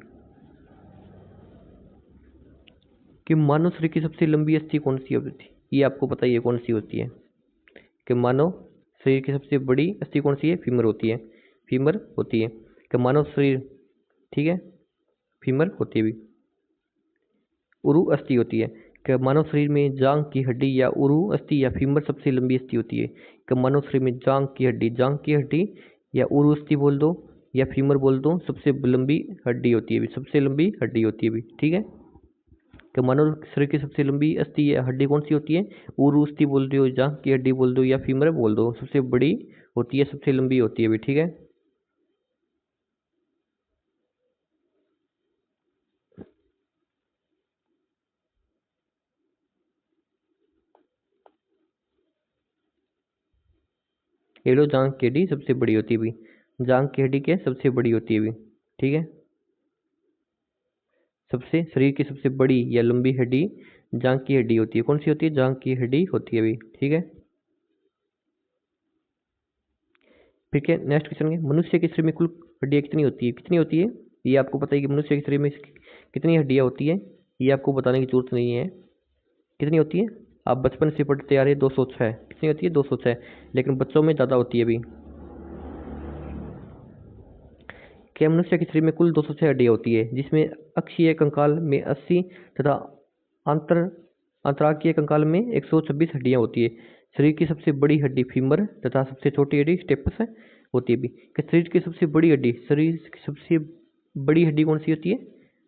कि मानव शरीर की सबसे लंबी अस्थि कौन सी होती है? ये आपको पता ही है कौन सी होती है। कि मानव शरीर की सबसे बड़ी अस्थि कौन सी है? फीमर होती है, फीमर होती है। कि मानव शरीर, ठीक है, फीमर होती है भी। उरु अस्थि होती है। कि मानव शरीर में जांग की हड्डी या उरु अस्थि या फीमर सबसे लंबी अस्थि होती है। कि मानव शरीर में जांग की हड्डी, जांग की हड्डी या उरु अस्थि बोल दो या फीमर बोल दो, सबसे लंबी हड्डी होती है भी, सबसे लंबी हड्डी होती है भी। ठीक है, कि मानव शरीर की सबसे लंबी अस्थि या हड्डी कौन सी होती है? उरु अस्थि बोल दो, जांग की हड्डी बोल दो या फीमर बोल दो, सबसे बड़ी होती है, सबसे लंबी होती है भी। ठीक है, ये लो, जांग की हड्डी सबसे बड़ी होती है भी। जांघ की हड्डी क्या है, सबसे बड़ी होती है भी, ठीक है। सबसे शरीर की सबसे बड़ी या लंबी हड्डी जांघ की हड्डी होती है। कौन सी होती है, जांघ की हड्डी होती है भी, ठीक है। फिर क्या नेक्स्ट क्वेश्चन है, मनुष्य के शरीर में कुल हड्डियां कितनी होती है, कितनी होती है। ये आपको पता है कि मनुष्य के शरीर में कितनी हड्डियां होती है, ये आपको बताने की जरूरत नहीं है। कितनी होती है, आप बचपन से पढ़ते आ रहे 206। कितनी होती है, 206। लेकिन बच्चों में ज़्यादा होती है अभी। क्या मनुष्य के शरीर में कुल 206 हड्डियां होती है, जिसमें अक्षीय कंकाल में 80 तथा अंतर अंतराकीय कंकाल में 126 हड्डियां होती है। शरीर की सबसे बड़ी हड्डी फीमर तथा सबसे छोटी हड्डी स्टेपस होती है भी। कि शरीर की सबसे बड़ी हड्डी, शरीर की सबसे बड़ी हड्डी कौन सी होती है,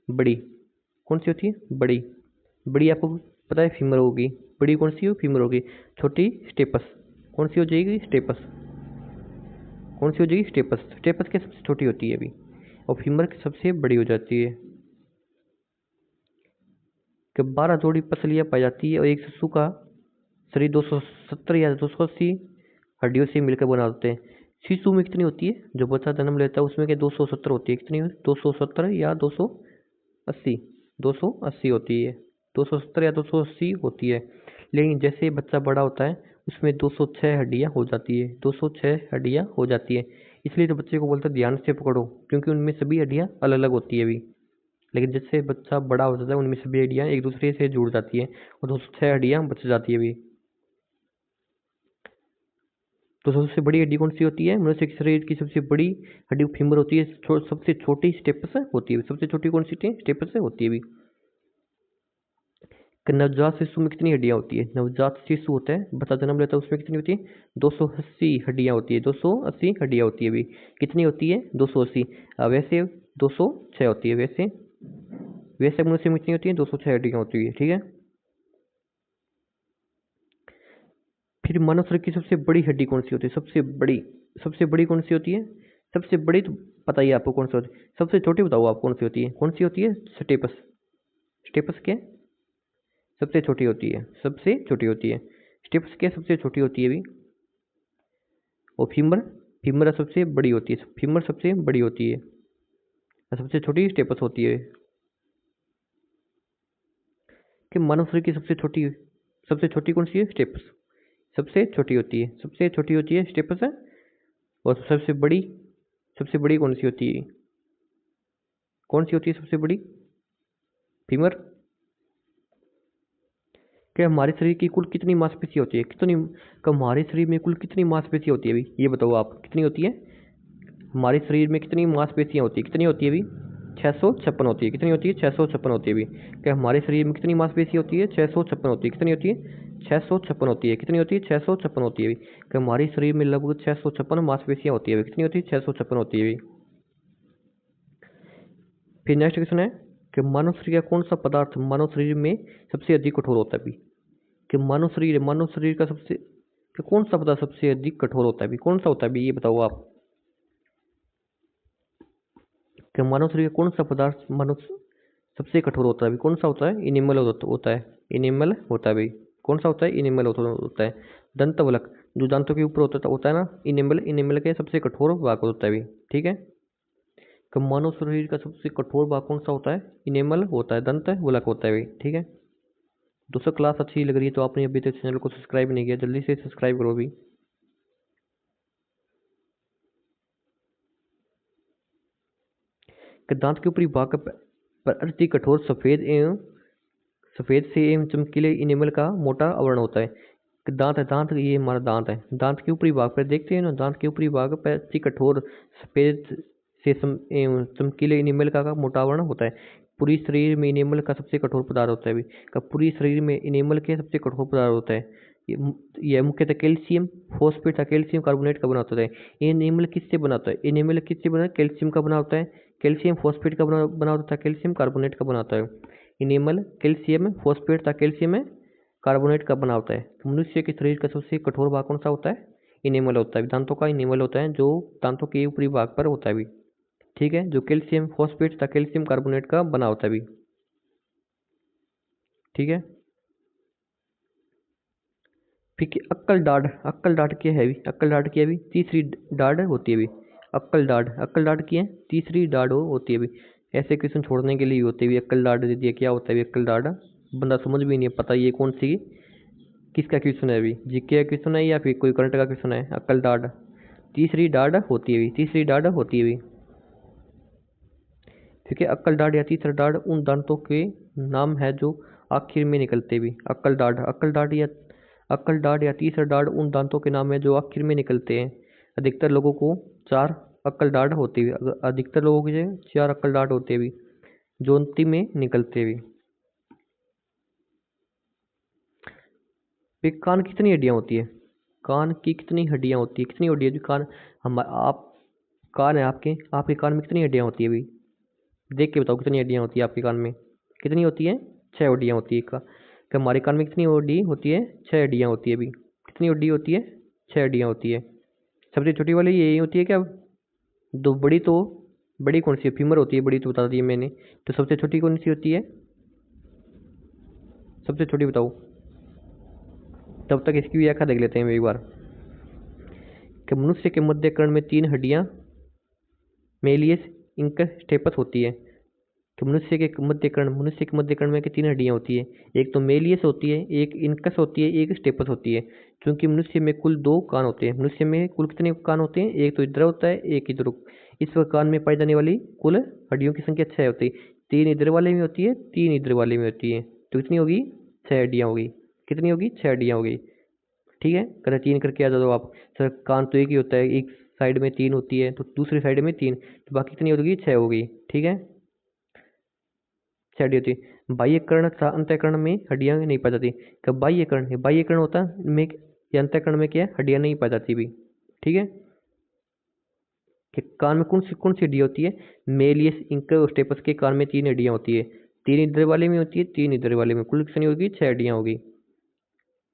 बड़ी कौन सी होती है, बड़ी बड़ी आपको पता है फीमर होगी। बड़ी कौन सी हो, फीमर होगी। छोटी स्टेपस, कौन सी हो जाएगी, स्टेपस। कौन सी हो जाएगी, स्टेपस। स्टेपस की सबसे छोटी होती है अभी, और फीमर की सबसे बड़ी हो जाती है। कि 12 जोड़ी पसलियाँ पाई जाती है और एक शिशु का शरीर 270 या 280 हड्डियों से मिलकर बना होते हैं। शिशु में कितनी होती है, जो बच्चा जन्म लेता है उसमें क्या 270 होती है, कितनी 270 या 280, 280 होती है, 270 या 280 होती है। लेकिन जैसे बच्चा बड़ा होता है उसमें 206 हड्डियाँ हो जाती है, 206 हड्डियाँ हो जाती है। इसलिए तो बच्चे को बोलते हैं ध्यान से पकड़ो, क्योंकि उनमें सभी हड्डियाँ अलग अलग होती है अभी। लेकिन जैसे बच्चा बड़ा हो जाता है उनमें सभी हड्डियाँ एक दूसरे से जुड़ जाती है और 206 हड्डियाँ बच जाती है अभी। तो सबसे बड़ी हड्डी कौन सी होती है, मनुष्य के शरीर की सबसे बड़ी हड्डी फीमर होती है। सबसे छोटी स्टेपस होती है, सबसे छोटी कौन सी होती है, स्टेपस होती है अभी। कि नवजात शिशु में कितनी हड्डियां होती है, नवजात शिशु होता है बच्चा जन्म लेता है उसमें कितनी होती है, 280 हड्डियां होती है, 280 हड्डियां होती है अभी। कितनी होती है, 280। वैसे 206 होती है, वैसे वैसे मनुष्य में कितनी होती है, 206 हड्डियां होती है, ठीक है। फिर मानव शरीर की सबसे बड़ी हड्डी कौन सी होती है, सबसे बड़ी कौन सी होती है, सबसे बड़ी तो पता ही है आपको कौन सी होती है। सबसे छोटी बताओ आप कौन सी होती है, कौन सी होती है, स्टेपस। स्टेपस क्या है, सबसे छोटी होती है, सबसे छोटी होती है। स्टेपस क्या है, सबसे छोटी होती है अभी। और फीमर, फीमर सबसे बड़ी होती है, फीमर सबसे बड़ी होती है और सबसे छोटी स्टेपस होती है। कि मानव शरीर की सबसे छोटी कौन सी है, स्टेपस सबसे छोटी होती है, सबसे छोटी होती है स्टेपस है। और सबसे बड़ी कौन सी होती है, कौन सी होती है सबसे बड़ी, फीमर। क्या हमारे शरीर की कुल कितनी मांसपेशी होती है, कितनी हमारे शरीर में कुल कितनी मांसपेशी होती है अभी, ये बताओ आप कितनी होती है। हमारे शरीर में कितनी मांसपेशियां होती है, कितनी होती है अभी, 656 होती है। कितनी होती है, 656 होती है अभी। क्या हमारे शरीर में कितनी मांसपेशी होती है, 656 होती है। कितनी होती है, 656 होती है। कितनी होती है, 656 होती है अभी। क्या हमारे शरीर में लगभग 656 मांसपेशियां होती है अभी। कितनी होती है, 656 होती है अभी। फिर नेक्स्ट क्वेश्चन है कि मानव शरीर का कौन सा पदार्थ मानव शरीर में सबसे अधिक कठोर होता है अभी। कि मानव शरीर का सबसे कि कौन सा पदार्थ सबसे अधिक कठोर होता है अभी, कौन सा होता है अभी, ये बताओ आप। कि मानव शरीर का कौन सा पदार्थ मानव सबसे कठोर होता है अभी, कौन सा होता है, इनेमल होता है, इनेमल होता है भाई। कौन सा होता है, इनेमल होता है। दंतवलक जो दांतों के ऊपर होता है ना, इनेमल, इनेमल के सबसे कठोर भाग होता है भाई, ठीक है। कि मानव शरीर का सबसे कठोर भाग कौन सा होता है, इनेमल होता है, दंत वलक होता है भाई, ठीक है। दोस्तों क्लास अच्छी लग रही है तो आपने अभी तक चैनल को सब्सक्राइब नहीं किया, जल्दी से सब्सक्राइब करो अभी। कि दांत के ऊपरी भाग पर अति कठोर सफेद से एवं चमकीले इनेमल का मोटा आवरण होता है। कि दांत है, दांत ये हमारा दांत है, दांत के ऊपरी भाग पर देखते हैं ना, दांत के ऊपरी भाग पर अति कठोर सफेद से एवं चमकीले इनेमल का मोटा आवरण होता है। पूरी शरीर में इनेमल का सबसे कठोर पदार्थ होता है अभी। का पूरी शरीर में इनेमल के सबसे कठोर पदार्थ होता है। यह मुख्यतः कैल्शियम फॉस्फेट या कैल्शियम कार्बोनेट का बना होता है। इनेमल किससे बना होता है, इनेमल किससे बना है, कैल्शियम का बना होता है, कैल्शियम फॉस्फेट का बना होता है, कैल्शियम कार्बोनेट का बना होता है। इनेमल कैल्शियम फॉस्फेट तथा कैल्शियम कार्बोनेट का बना होता है। तो मनुष्य के शरीर का सबसे कठोर भाग कौन सा होता है, इनेमल होता है, दांतों का इनेमल होता है जो दांतों के ऊपरी भाग पर होता है भी, ठीक है, जो कैल्शियम फॉस्फेट तथा कैल्शियम कार्बोनेट का बना होता है भी, ठीक है। फिर अक्कल डाढ़ क्या है भी, अक्कल डाढ़ की है भी तीसरी डाढ़ होती है भी। अक्कल डाढ़ की है, तीसरी डाढ़ होती है भी। ऐसे क्वेश्चन छोड़ने के लिए होते हुए अक्कल डाढ़ दे दिया, क्या होता है अक्कल डाढ़, बंदा समझ भी नहीं पता ये कौन सी किसका क्वेश्चन है अभी, जीके का क्वेश्चन है या फिर कोई करंट का क्वेश्चन है। अक्कल डाढ़ तीसरी डाढ़ होती है भी, तीसरी डाढ़ होती है भी। ठीक है, अक्कल डाढ़ या तीसरा डाढ़ उन दांतों के नाम है जो आखिर में निकलते भी। अक्कल डाढ़ या तीसरा डाढ़ उन दांतों के नाम है जो आखिर में निकलते हैं। अधिकतर लोगों को 4 अक्कल डाढ़ होती है, अधिकतर लोगों के 4 अक्कल डाढ़ होते भी जो अंतिम में निकलते भी। फिर कान की कितनी हड्डियां होती है, कान की कितनी हड्डियां होती है, कितनी हड्डियां जो कान हम आप कान है आपके, आपके कान में कितनी हड्डियां होती है अभी, देख के बताओ कितनी हड्डियां होती है आपके कान में, कितनी होती है, 6 हड्डियां होती है का, कि हमारे कान में कितनी हड्डी होती है, 6 हड्डियां होती है अभी, कितनी हड्डी होती है, 6 हड्डियां होती है। सबसे छोटी वाली यही होती है क्या, दो बड़ी तो, बड़ी कौन सी है, फीमर होती है बड़ी, तो बता दी मैंने, तो सबसे छोटी कौन सी होती है, सबसे छोटी बताओ। तब तक इसकी व्याख्या देख लेते हैं एक बार, कि मनुष्य के मध्य कर्ण में 3 हड्डियां मेलियस इंकस स्टेपस होती है। कि मनुष्य के मध्य कर्ण में 3 हड्डियां होती है, एक तो मेलियस होती है, एक इनकस होती है, एक स्टेपस होती है। क्योंकि मनुष्य में कुल 2 कान होते हैं, मनुष्य में कुल कितने कान होते हैं, एक तो इधर होता है, एक इधर। इस कान में पाई जाने वाली कुल हड्डियों की संख्या 6 होती है, 3 इधर वाले में होती है, 3 इधर वाले में होती है, तो कितनी होगी, 6 हड्डियां होगी, कितनी होगी, 6 हड्डियां होगी। ठीक है, करें 3 करके आ जाओ आप, सर कान तो एक ही होता है, एक साइड में 3 होती है तो दूसरी साइड में 3, तो बाकी कितनी होगी, 6 होगी। ठीक है, 6 हड्डी होती है। बाह्य कर्ण तथा अंतःकरण में हड्डियां नहीं पाई जाती। कब बाह्य कर्ण होता है में या अंतःकरण में क्या है, हड्डियां नहीं पाई जाती भी। ठीक है, कि कान में कौन सी हड्डी होती है, मेलियस इंकर और स्टेपस के कान में 3 हड्डियां होती है, 3 इधर वाले में होती है, 3 इधर वाले में, कुल कितनी होगी, 6 हड्डियां होगी।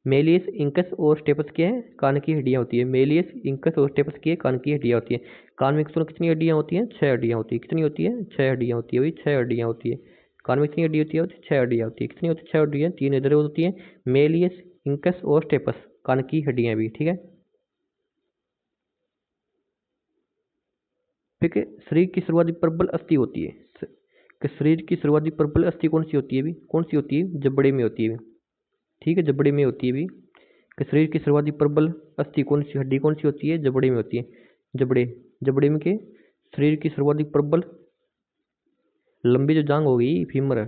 मेलियस इंकस और स्टेपस के कान की हड्डियां होती है, मेलियस इंकस और स्टेपस की कान की हड्डियां होती है। कान में कितनी हड्डियां होती हैं, 6 हड्डियां होती है, कितनी होती है, 6 हड्डियां होती है भाई, 6 हड्डियां होती है। कान में कितनी हड्डी होती है, 6 हड्डियां होती है, कितनी होती है, 6 हड्डियां, 3 इधर होती है, मेलियस इंकस और स्टेपस कान की हड्डियां भी। ठीक है, ठीक है। शरीर की शुरुआती प्रबल अस्थि होती है, कि शरीर की शुरुआती प्रबल अस्थि कौन सी होती है भी, कौन सी होती है, जबड़े में होती है। ठीक है, जबड़े में होती है भी, कि शरीर की सर्वाधिक प्रबल अस्थि कौन सी, हड्डी कौन सी होती है, जबड़े में होती है। जबड़े में के शरीर की सर्वाधिक प्रबल, लंबी जो जांग हो गई फीमर,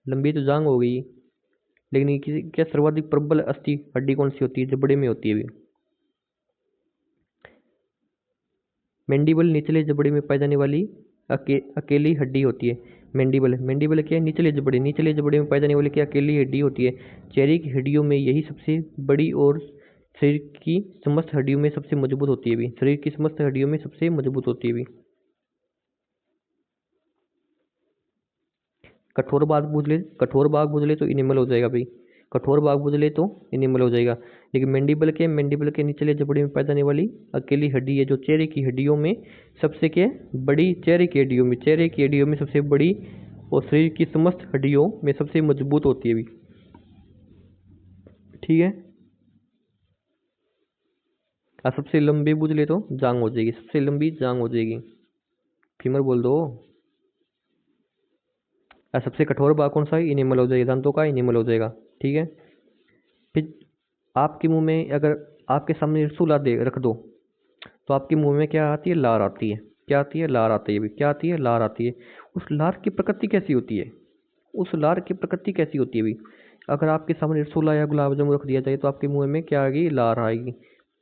लंबी तो जांग हो गई, लेकिन क्या सर्वाधिक प्रबल अस्थि हड्डी कौन सी होती है, जबड़े में होती है भी। मैंडिबल निचले जबड़े में पाई जाने वाली अकेली हड्डी होती है। मैंडिबल क्या है, निचले जबड़े में पाई जाने वाली क्या अकेली हड्डी होती है। चेहरे की हड्डियों में यही सबसे बड़ी और शरीर की समस्त हड्डियों में सबसे मजबूत होती है भी, शरीर की समस्त हड्डियों में सबसे मजबूत होती है भी। कठोर भाग बुझ ले तो इनेमल हो जाएगा भाई, कठोर भाग बुझ ले तो इनेमल हो जाएगा। लेकिन मैंडिबल के निचले जबड़े में पाई जाने वाली अकेली हड्डी है जो चेहरे की हड्डियों में सबसे क्या बड़ी, चेहरे की हड्डियों में सबसे बड़ी और शरीर की समस्त हड्डियों में सबसे मजबूत होती है भी। ठीक है, और सबसे लंबी बुझ ले तो जांग हो जाएगी, सबसे लंबी जांग हो जाएगी, फीमर बोल दो। और सबसे कठोर भाग कौन सा है, इनेमल हो जाएगा, दांतों का इनेमल हो जाएगा। ठीक है, फिर आपके मुंह में अगर आपके सामने रसगुल्ला दे रख दो तो आपके मुंह में क्या आती है, लार आती है, क्या आती है, लार आती है, क्या आती है, लार आती है। उस लार की प्रकृति कैसी होती है, उस लार की प्रकृति कैसी होती है भी। अगर आपके सामने रसगुल्ला या गुलाब जामुन रख दिया जाए तो आपके मुंह में क्या आएगी, लार आएगी,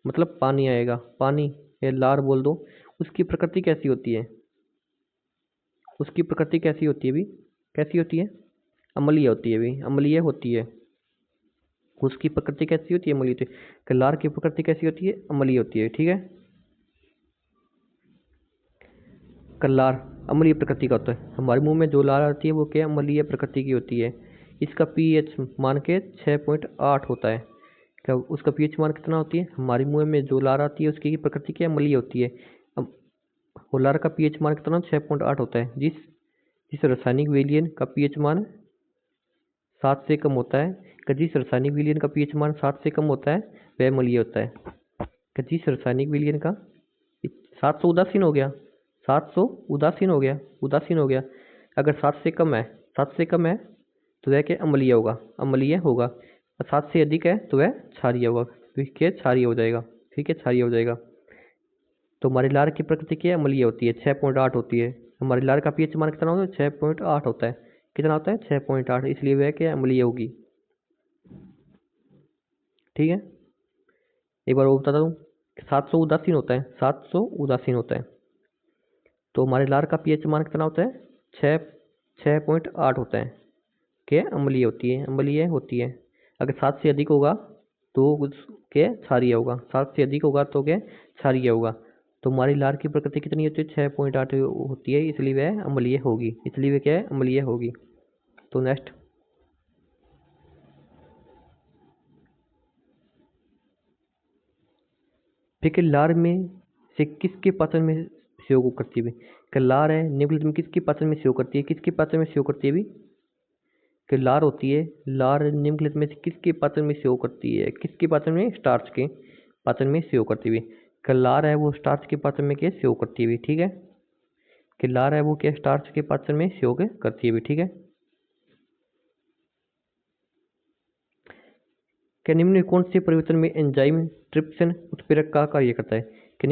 मतलब पानी आएगा, पानी या लार बोल दो। उसकी प्रकृति कैसी होती है, उसकी प्रकृति कैसी होती है भी, कैसी होती है, अम्लीय होती है भी, अम्लीय होती है। उसकी प्रकृति कैसी होती है, अम्लीय होती है। लार की प्रकृति कैसी होती है, अम्लीय होती है। ठीक है, कल्लार अम्लीय प्रकृति का होता है। हमारे मुंह में जो लार आती है वो क्या अम्लीय प्रकृति की होती है। इसका पीएच मान के 6.8 होता है। क्या उसका पीएच मान कितना होती है, हमारे मुंह में जो लार आती है उसकी प्रकृति क्या अम्लीय होती है। वो लार का पीएच मान कितना 6.8 होता है। जिस जिस रासायनिक विलयन का पीएच मान 7 से कम होता है, जिस रासायनिक विलयन का पीएच मान 7 से कम होता है वह अम्लीय होता है। जिस रासायनिक विलयन का 700 उदासीन हो गया, 700 उदासीन हो गया, उदासीन हो गया। अगर 7 से कम है, 7 से कम है तो वह क्या अम्लीय होगा, अम्लीय होगा। और 7 से अधिक है तो वह क्षारीय होगा, ठीक है, क्षारीय हो जाएगा, ठीक है, क्षारीय हो जाएगा। तो हमारी लार की प्रकृति क्या अम्लीय होती है, 6.8 होती है। हमारी लार का पीएच मान कितना होता है, 6.8 होता है। कितना होता है, 6.8, इसलिए वह क्या अम्लीय होगी, ठीक है। एक बार वो बताता हूँ, 700 उदासीन होता है, 700 उदासीन होता है। तो हमारे लार का पीएच मान कितना होता है, 6.8 होता है, क्या अम्लीय होती है, अम्लीय होती है। अगर 7 से अधिक होगा तो क्या क्षारीय होगा, 7 से अधिक होगा तो क्या क्षारीय होगा। तो हमारी लार की प्रकृति कितनी होती है, 6.8 होती है, इसलिए वह अम्लीय होगी, इसलिए वह क्या है, अम्लीय होगी। तो नेक्स्ट, ठीक है, लार में से किसके पाचन में सहयोग करती है, कि लार है निम्नलिखित में किसके पाचन में सहयोग करती है, किसके पाचन में सहयोग करती है भी, कि लार होती है, लार निम्नलिखित में से किसके पाचन में सहयोग करती है, किसके पाचन में, स्टार्च के पाचन में सहयोग करती हुई। कि लार है वो स्टार्च के पाचन में क्या सहयोग करती हुई, ठीक है, कि लार है वो क्या स्टार्च के पाचन में सहयोग करती हुई, ठीक है। कि निम्न में कौन से परिवर्तन में एंजाइम ट्रिप्सिन उत्प्रेरक का कार्य करता है, कि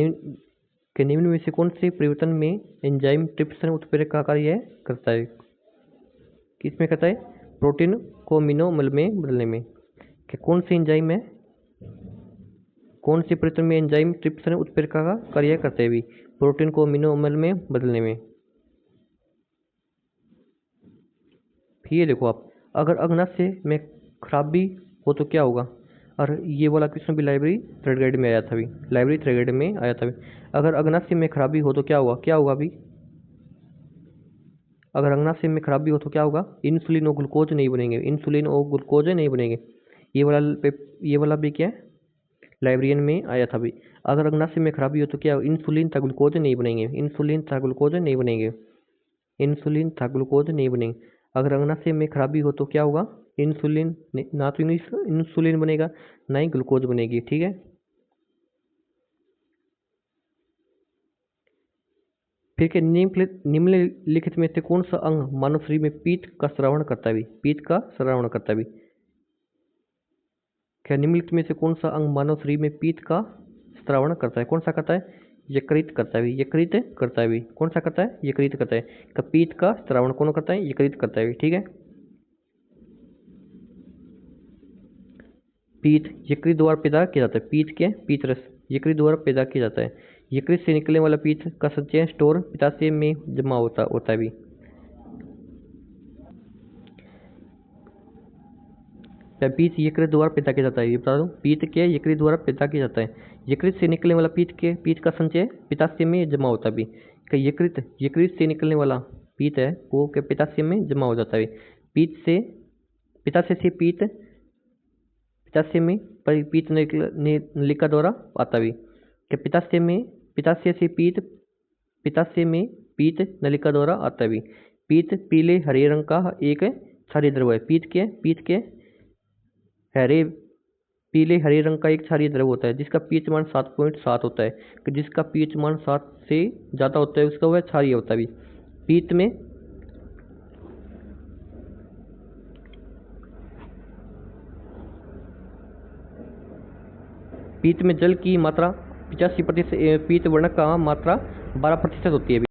निम्न में से कौन से परिवर्तन में एंजाइम ट्रिप्सिन उत्प्रेरक का कार्य करता है, किसमें करता है, प्रोटीन को अमीनो में बदलने में। कि कौन सी एंजाइम है, कौन से परिवर्तन में एंजाइम ट्रिप्सिन उत्प्रेरक का कार्य करते हुए प्रोटीन को अमीनो अम्ल में बदलने में। फिर ये देखो आप, अगर अग्नाशय में खराबी हो तो क्या होगा, और ये वाला क्वेश्चन भी लाइब्रेरी थर्ड ग्रेड में आया था अभी, लाइब्रेरी थर्ड ग्रेड में आया था अभी। अगर अग्नाशय में खराबी हो तो क्या होगा, क्या होगा अभी, अगर अग्नाशय में खराबी हो तो क्या होगा, इंसुलिन और ग्लूकोज नहीं बनेंगे, इंसुलिन और ग्लूकोज नहीं बनेंगे। ये वाला भी क्या है, लाइब्रेरियन में आया था भी। अगर अग्नाशय में खराबी हो तो क्या, इंसुलिन था ग्लूकोज नहीं बनेंगे, इंसुलिन था ग्लूकोज नहीं बनेंगे, इंसुलिन था ग्लूकोज नहीं बनेंगे। अगर अग्नाशय में खराबी हो तो क्या होगा, इंसुलिन ना तो इंसुलिन बनेगा ना ही ग्लूकोज बनेगी, ठीक है। फिर के निम्नलिखित में से कौन सा अंग मानव शरीर में पीत का श्रवण करता है भी, पीत का श्रवण करता है भी। क्या निम्नलिखित में से कौन सा अंग मानव शरीर में पीत का श्रवण करता है, कौन सा करता है, यकृत करता है, यकृत करता है भी, कौन सा करता है, यकृत करता है। का पीत का श्रवण कौन करता है, यकृत करता है, ठीक है। पीत यकृत द्वारा पैदा किया जाता है, पीत क्या, पीत रस यकृत द्वारा पैदा किया जाता है। यकृत से निकलने वाला पीत का संचय स्टोर पित्ताशय में जमा होता है भी। पीत यकृत द्वारा पैदा किया जाता है, ये बता दूं, पीत क्या यकृत द्वारा पैदा किया जाता है। यकृत से निकलने वाला पीत का संचय पित्ताशय में जमा होता है भी। यकृत यकृत से निकलने वाला पीत है वो क्या पित्ताशय में जमा हो जाता है। पीत से पित्ताशय से पित्ताशय में पीत नलिका द्वारा आता भी। कि पित्ताशय में पीत नलिका द्वारा आता भी। पीत पीले हरे रंग का एक क्षारीय द्रव है, पीत के हरे पीले हरे रंग का एक क्षारीय द्रव होता है जिसका पीएच मान 7.7 होता है, कि जिसका पीएच मान 7 से ज़्यादा होता है उसका वह क्षारीय होता है भी। पीत में जल की मात्रा 85%, पीत वर्णक का मात्रा 12% होती है भी।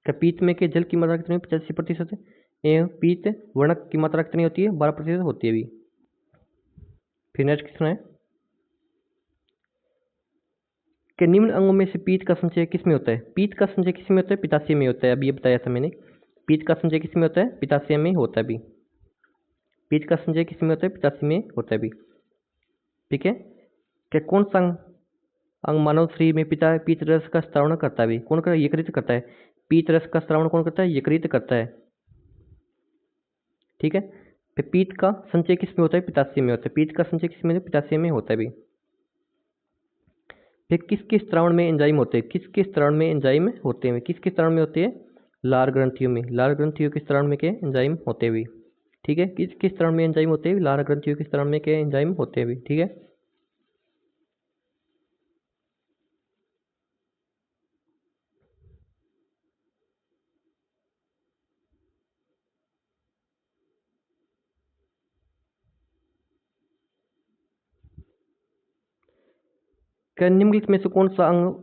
क्या पीत में के जल की मात्रा कितनी, 85%। पीत वर्णक की मात्रा कितनी होती है, 12% होती है भी। फिर नेक्स्ट क्वेश्चन है कि निम्न अंगों में से पीत का संचय किसमें होता है, पीत का संचय किसमें होता है, पित्ताशय में होता है, अभी ये बताया था मैंने। पीत का संचय किसमें होता है, पित्ताशय में होता है भी। पीत का संचय किसमें होता है, पित्ताशय में होता है भी, ठीक है। क्या कौन सा अंग मानव शरीर में पीत रस का श्रवण करता है भी, कौन करता है, यकृत करता है। पीत रस का श्रवण कौन करता है, यकृत करता है, ठीक है। फिर पीत का संचय किस में होता है, पित्ताशय में होता है, पीत का संचय किस में, पित्ताशय में होता है भी। फिर किसके श्रवण में एंजाइम होते हैं, किसके श्रवण में एंजाइम होते हैं, किसके श्रवण में होते हैं, लार ग्रंथियों में, लार ग्रंथियों के श्रवण में के एंजाइम होते हुए, ठीक है। किसके श्रवण में एंजाइम होते हैं, लार ग्रंथियों के श्रवण में के एंजाइम होते हुए, ठीक है। क्या निम्नलिखित में से कौन सा अंग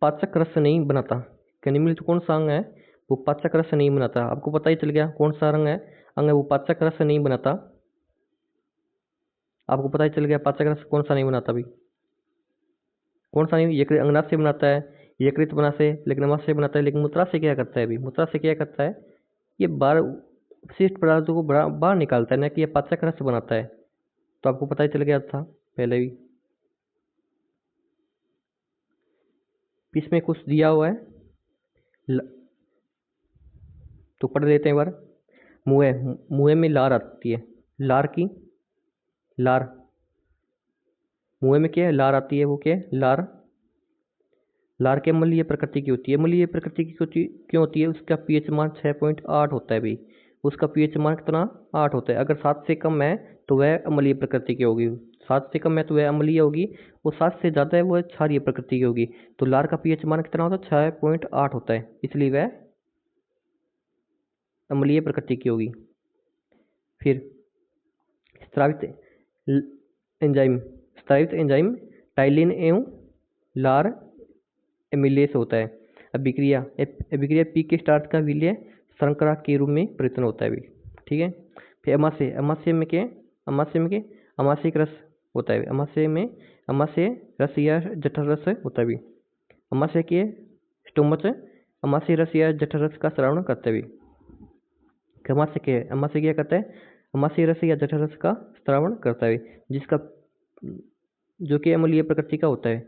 पाचक रस नहीं बनाता? क्या निम्नलिखित कौन सा अंग है वो पाचक रस नहीं बनाता? आपको पता ही चल गया कौन सा अंग है वो पाचक रस नहीं बनाता। आपको पता ही चल गया पाचक रस कौन सा नहीं बनाता भी। कौन सा नहीं? यकृत अंगनाद से बनाता है, यकृत बना से, लेकिन अमाशय से बनाता है, लेकिन मूत्रा से क्या करता है अभी? मूत्रा से क्या करता है? ये बाहर अपशिष्ट पदार्थों को बाहर निकालता है, ना कि ये पाचक रस बनाता है। तो आपको पता ही चल गया था पहले भी। इसमें कुछ दिया हुआ है तो पढ़ लेते हैं एक बार। मुँह में लार आती है, लार मुँह में क्या है? लार आती है, वो क्या है? लार के अम्लीय प्रकृति की होती है। अम्लीय प्रकृति की क्यों होती है? उसका पीएच मान 6.8 होता है भाई। उसका पीएच मान कितना? 8 होता है। अगर 7 से कम है तो वह अम्लीय प्रकृति की होगी, 7 से कम है तो वह अम्लीय होगी, और 7 से ज़्यादा है वो क्षारीय प्रकृति की होगी। तो लार का पीएच मान कितना होता है? 6.8 होता है, इसलिए वह अम्लीय प्रकृति की होगी। फिर स्रावित एंजाइम टाइलिन एवं लार एमिलेस होता है। अभिक्रिया पी के स्टार्च का विलय शर्करा के रूप में परिवर्तन होता है भी। ठीक है। फिर अमाशय में क्या? अमाशयिक रस होता है। अमाशय रस या जठर रस होता है भी। अमाशय के स्टोमच अमाशय रस या जठर रस का श्रावण करता है भी। अमाशय क्या करता है? अमाशय रस या जठर रस का श्रावण करता है, जिसका जो कि अम्लीय प्रकृति का होता है।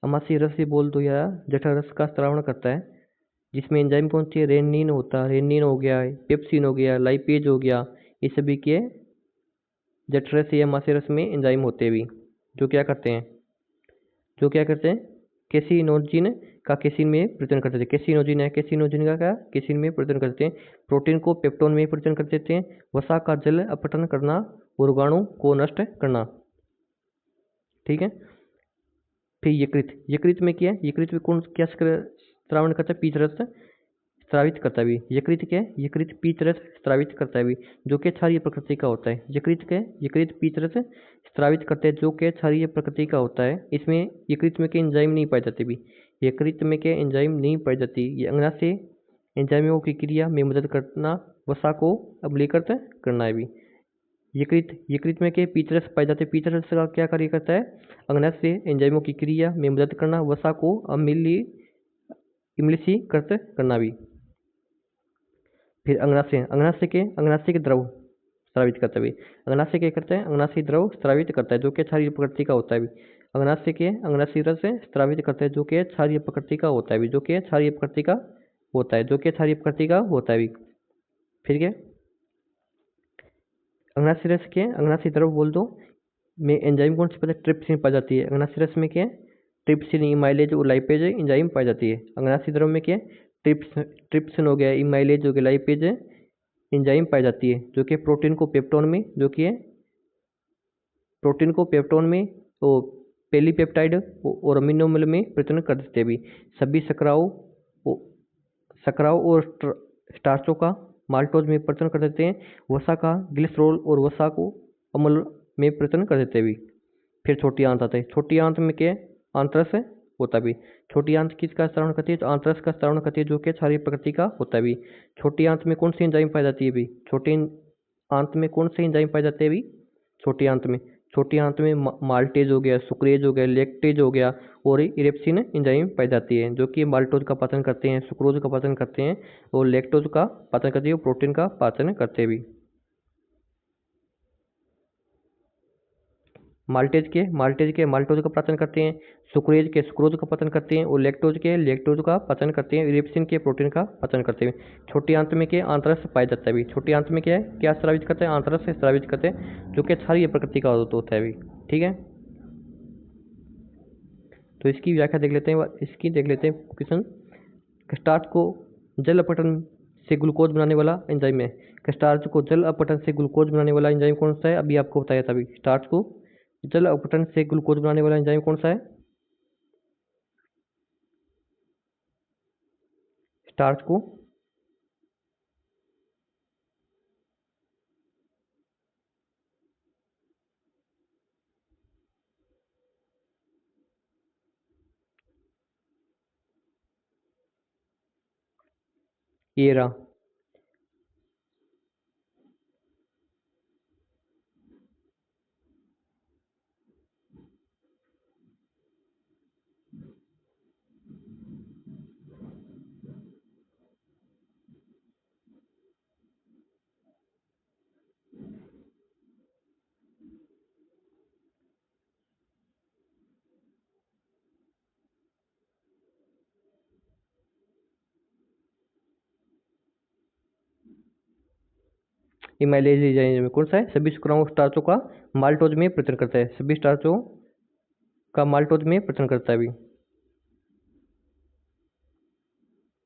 अमाशय रस से बोल दो या जठर रस का श्रावण करता है, जिसमें एंजाइम कौन सी है? रेनिन होता है। रेनिन हो गया, पेप्सिन हो गया, लाइपेज हो गया, ये सभी के जठर रस या अमाशय रस में एंजाइम होते हैं भी, जो क्या करते हैं? कैसिनोजिन का केसिन में परिवर्तन कर देते हैं। कैसिनोजिन है, कैसिनोजिन का क्या? केसिन में परिवर्तन करते हैं। प्रोटीन को पेप्टोन में परिवर्तन कर देते हैं। वसा का जल अपघटन करना, रोगाणु को नष्ट करना। ठीक है। फिर यकृत में क्या है? यकृत में कौन क्या श्रावण करता है? पीच रस स्रावित करता है भी। यकृत क्या है? यकृत पीच रस स्रावित करता है भी, जो कि क्षारीय प्रकृति का होता है। यकृत पीच रस स्रावित करते हैं, जो कि क्षारीय प्रकृति का होता है। इसमें यकृत में के एंजाइम नहीं पाई जाती भी। यकृत में के एंजाइम नहीं पाई जाती। ये अंगना से एंजाइमों की क्रिया में मदद करना, वसा को अम्लीकृत करना है भी। यकृत में के पीच रस पाए जाते हैं। पीच रस का क्या कार्य करता है? अंगना से एंजाइमों की क्रिया में मदद करना, वसा को अम्लीकृत करना भी। फिर अंगनाशय के द्रव स्रावित करता है। अंगनाशय क्या करता है? अंगनाशय द्रव स्रावित करता है, जो कि क्षारीय प्रकृति का होता है भी। अंगनाशय रस स्रावित करता है, जो कि क्षारीय प्रकृति का होता है भी, जो कि क्षारीय प्रकृति का होता है भी। फिर क्या? अंगनाशय रस के अंगनाशय द्रव बोल दो में एंजाइम कौन सी पाई जाती है? ट्रिप्सिन पाई जाती है। अंगनाशय रस में क्या है? ट्रिप्सिन, इमाइलेज और लाइपेज एंजाइम पाई जाती है। अंगनाशय द्रव में क्या है? ट्रिप्सिन हो गया, इमाइलेज हो गया, लाइपेज एंजाइम पाई जाती है, जो कि प्रोटीन को पेप्टोन में तो पेलीपेप्टाइड और अमीनो अम्ल में परिवर्तन कर देते हैं भी। सभी सकराओं और स्टार्चों का माल्टोज में परिवर्तन कर देते हैं। वसा का ग्लिसरॉल और वसा को अम्ल में परिवर्तन कर देते हैं भी। फिर छोटी आंत आता है। छोटी आंत में क्या है? आंतरस होता भी। छोटी आंत किसका श्रावण करती है? तो आंतरस का श्रावण करती है, जो कि क्षारीय प्रकृति का होता भी। छोटी आंत में कौन सी एंजाइम पाई जाती है भी? छोटी आंत में कौन सी एंजाइम पाई जाती है भी? छोटी आंत में माल्टेज हो गया, सुक्रेज हो गया, लेक्टेज हो गया और इरेप्सिन एंजाइम पाई जाती है, जो कि माल्टोज का पाचन करते हैं, सुक्रोज का पाचन करते हैं और लेक्टोज का पाचन करती है, और प्रोटीन का पाचन करते भी। माल्टोज के माल्टोज का पाचन करते हैं, सुक्रोज का पाचन करते हैं और लेक्टोज का पाचन करते हैं, इरेप्सिन के प्रोटीन का पाचन करते हैं। छोटी आंत में क्या? आंतरस पाया जाता है भी। छोटी आंत में क्या है? क्या स्रावित करते हैं? आंतरस से स्रावित करते हैं, जो कि क्षारीय प्रकृति का होता है भी। ठीक है। तो इसकी व्याख्या देख लेते हैं क्वेश्चन। स्टार्च को जल अपघटन से ग्लूकोज बनाने वाला एंजाइम है। स्टार्च को जल अपघटन से ग्लूकोज बनाने वाला एंजाइम कौन सा है? अभी आपको बताया था। अभी स्टार्च को जल अपघटन से ग्लूकोज बनाने वाला एंजाइम कौन सा है? स्टार्च को ये रहा। इमाइलेज एंजाइम में कौन सा है? सभी शुक्राणु स्टार्चों का माल्टोज में परिवर्तन करता है। सभी स्टार्चों का माल्टोज में परिवर्तन करता है भी।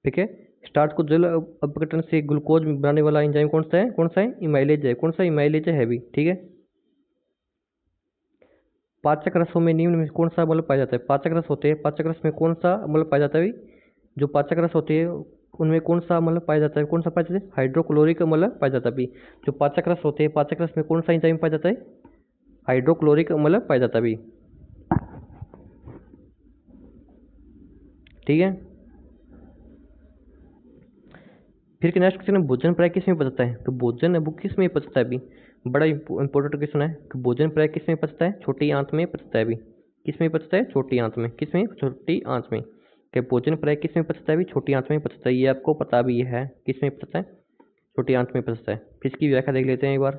ठीक है। स्टार्च को जल अपघटन से ग्लूकोज बनाने वाला एंजाइम कौन सा है? कौन सा है? इमाइलेज है। कौन सा? इमाइलेज है भी। ठीक है। पाचक रसों में निम्न में कौन सा अम्ल पाया जाता है? पाचक रस होते हैं, पाचक रस में कौन सा अम्ल पाया जाता है? जो पाचक रस होते हैं उनमें कौन सा अम्ल पाया जाता है? कौन सा पाया जाता है? हाइड्रोक्लोरिक अम्ल पाया जाता है। जो पाचक रस होते हैं, पाचक रस में कौन सा एंजाइम पाया जाता है? हाइड्रोक्लोरिक अम्ल पाया जाता है। ठीक है। फिर के नेक्स्ट क्वेश्चन है, भोजन प्राय किस में पचता है? तो भोजन वो किस में पचता है? अभी बड़ा इंपॉर्टेंट क्वेश्चन है कि भोजन प्राय किस में पचता है? छोटी आंत में पचता है। अभी किस में पचता है? छोटी आंत में। किस में? छोटी आंत में। क्या भोजन प्राय किस में पचता है? अभी छोटी आंत में पचता है। ये आपको पता भी है किस में पचता है? छोटी आंत में पचता है। फिर इसकी व्याख्या देख लेते हैं एक बार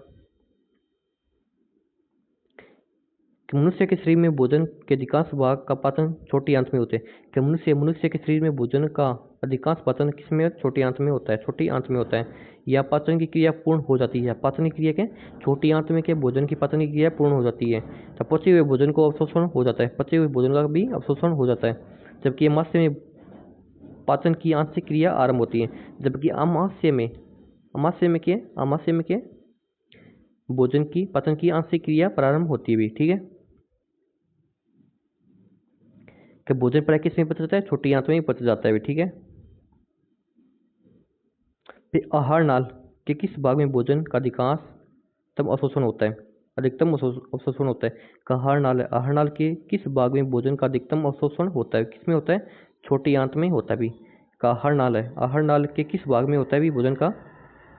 कि मनुष्य के शरीर में भोजन के अधिकांश भाग का पाचन छोटी आंत में होते हैं। कि मनुष्य के शरीर में भोजन का अधिकांश पाचन किसमें? छोटी आंत में होता है। छोटी आंत में होता है। या पाचन की क्रिया पूर्ण हो जाती है। पाचन की क्रिया क्या? छोटी आंत में क्या भोजन की पाचन की क्रिया पूर्ण हो जाती है। तो पचे हुए भोजन को अवशोषण हो जाता है। पचे हुए भोजन का भी अवशोषण हो जाता है। जबकि अमाशय में पाचन की आंशिक क्रिया आरंभ होती है। जबकि अमाशय में क्या भोजन की पाचन की आंशिक क्रिया प्रारंभ होती है भी। ठीक है। कि भोजन प्राय किस में पच जाता है? छोटी आंत में ही पच जाता है भी। ठीक है। फिर आहार नाल के किस भाग में भोजन का अधिकांशतम अवशोषण होता है? अधिकतम अवशोषण होता है। का आहार नाल है। आहार नाल के किस भाग में भोजन का अधिकतम अवशोषण होता है? किस में होता है? छोटी आंत में होता है भी। का आहार नाल है। आहार नाल के किस भाग में होता है भी भोजन का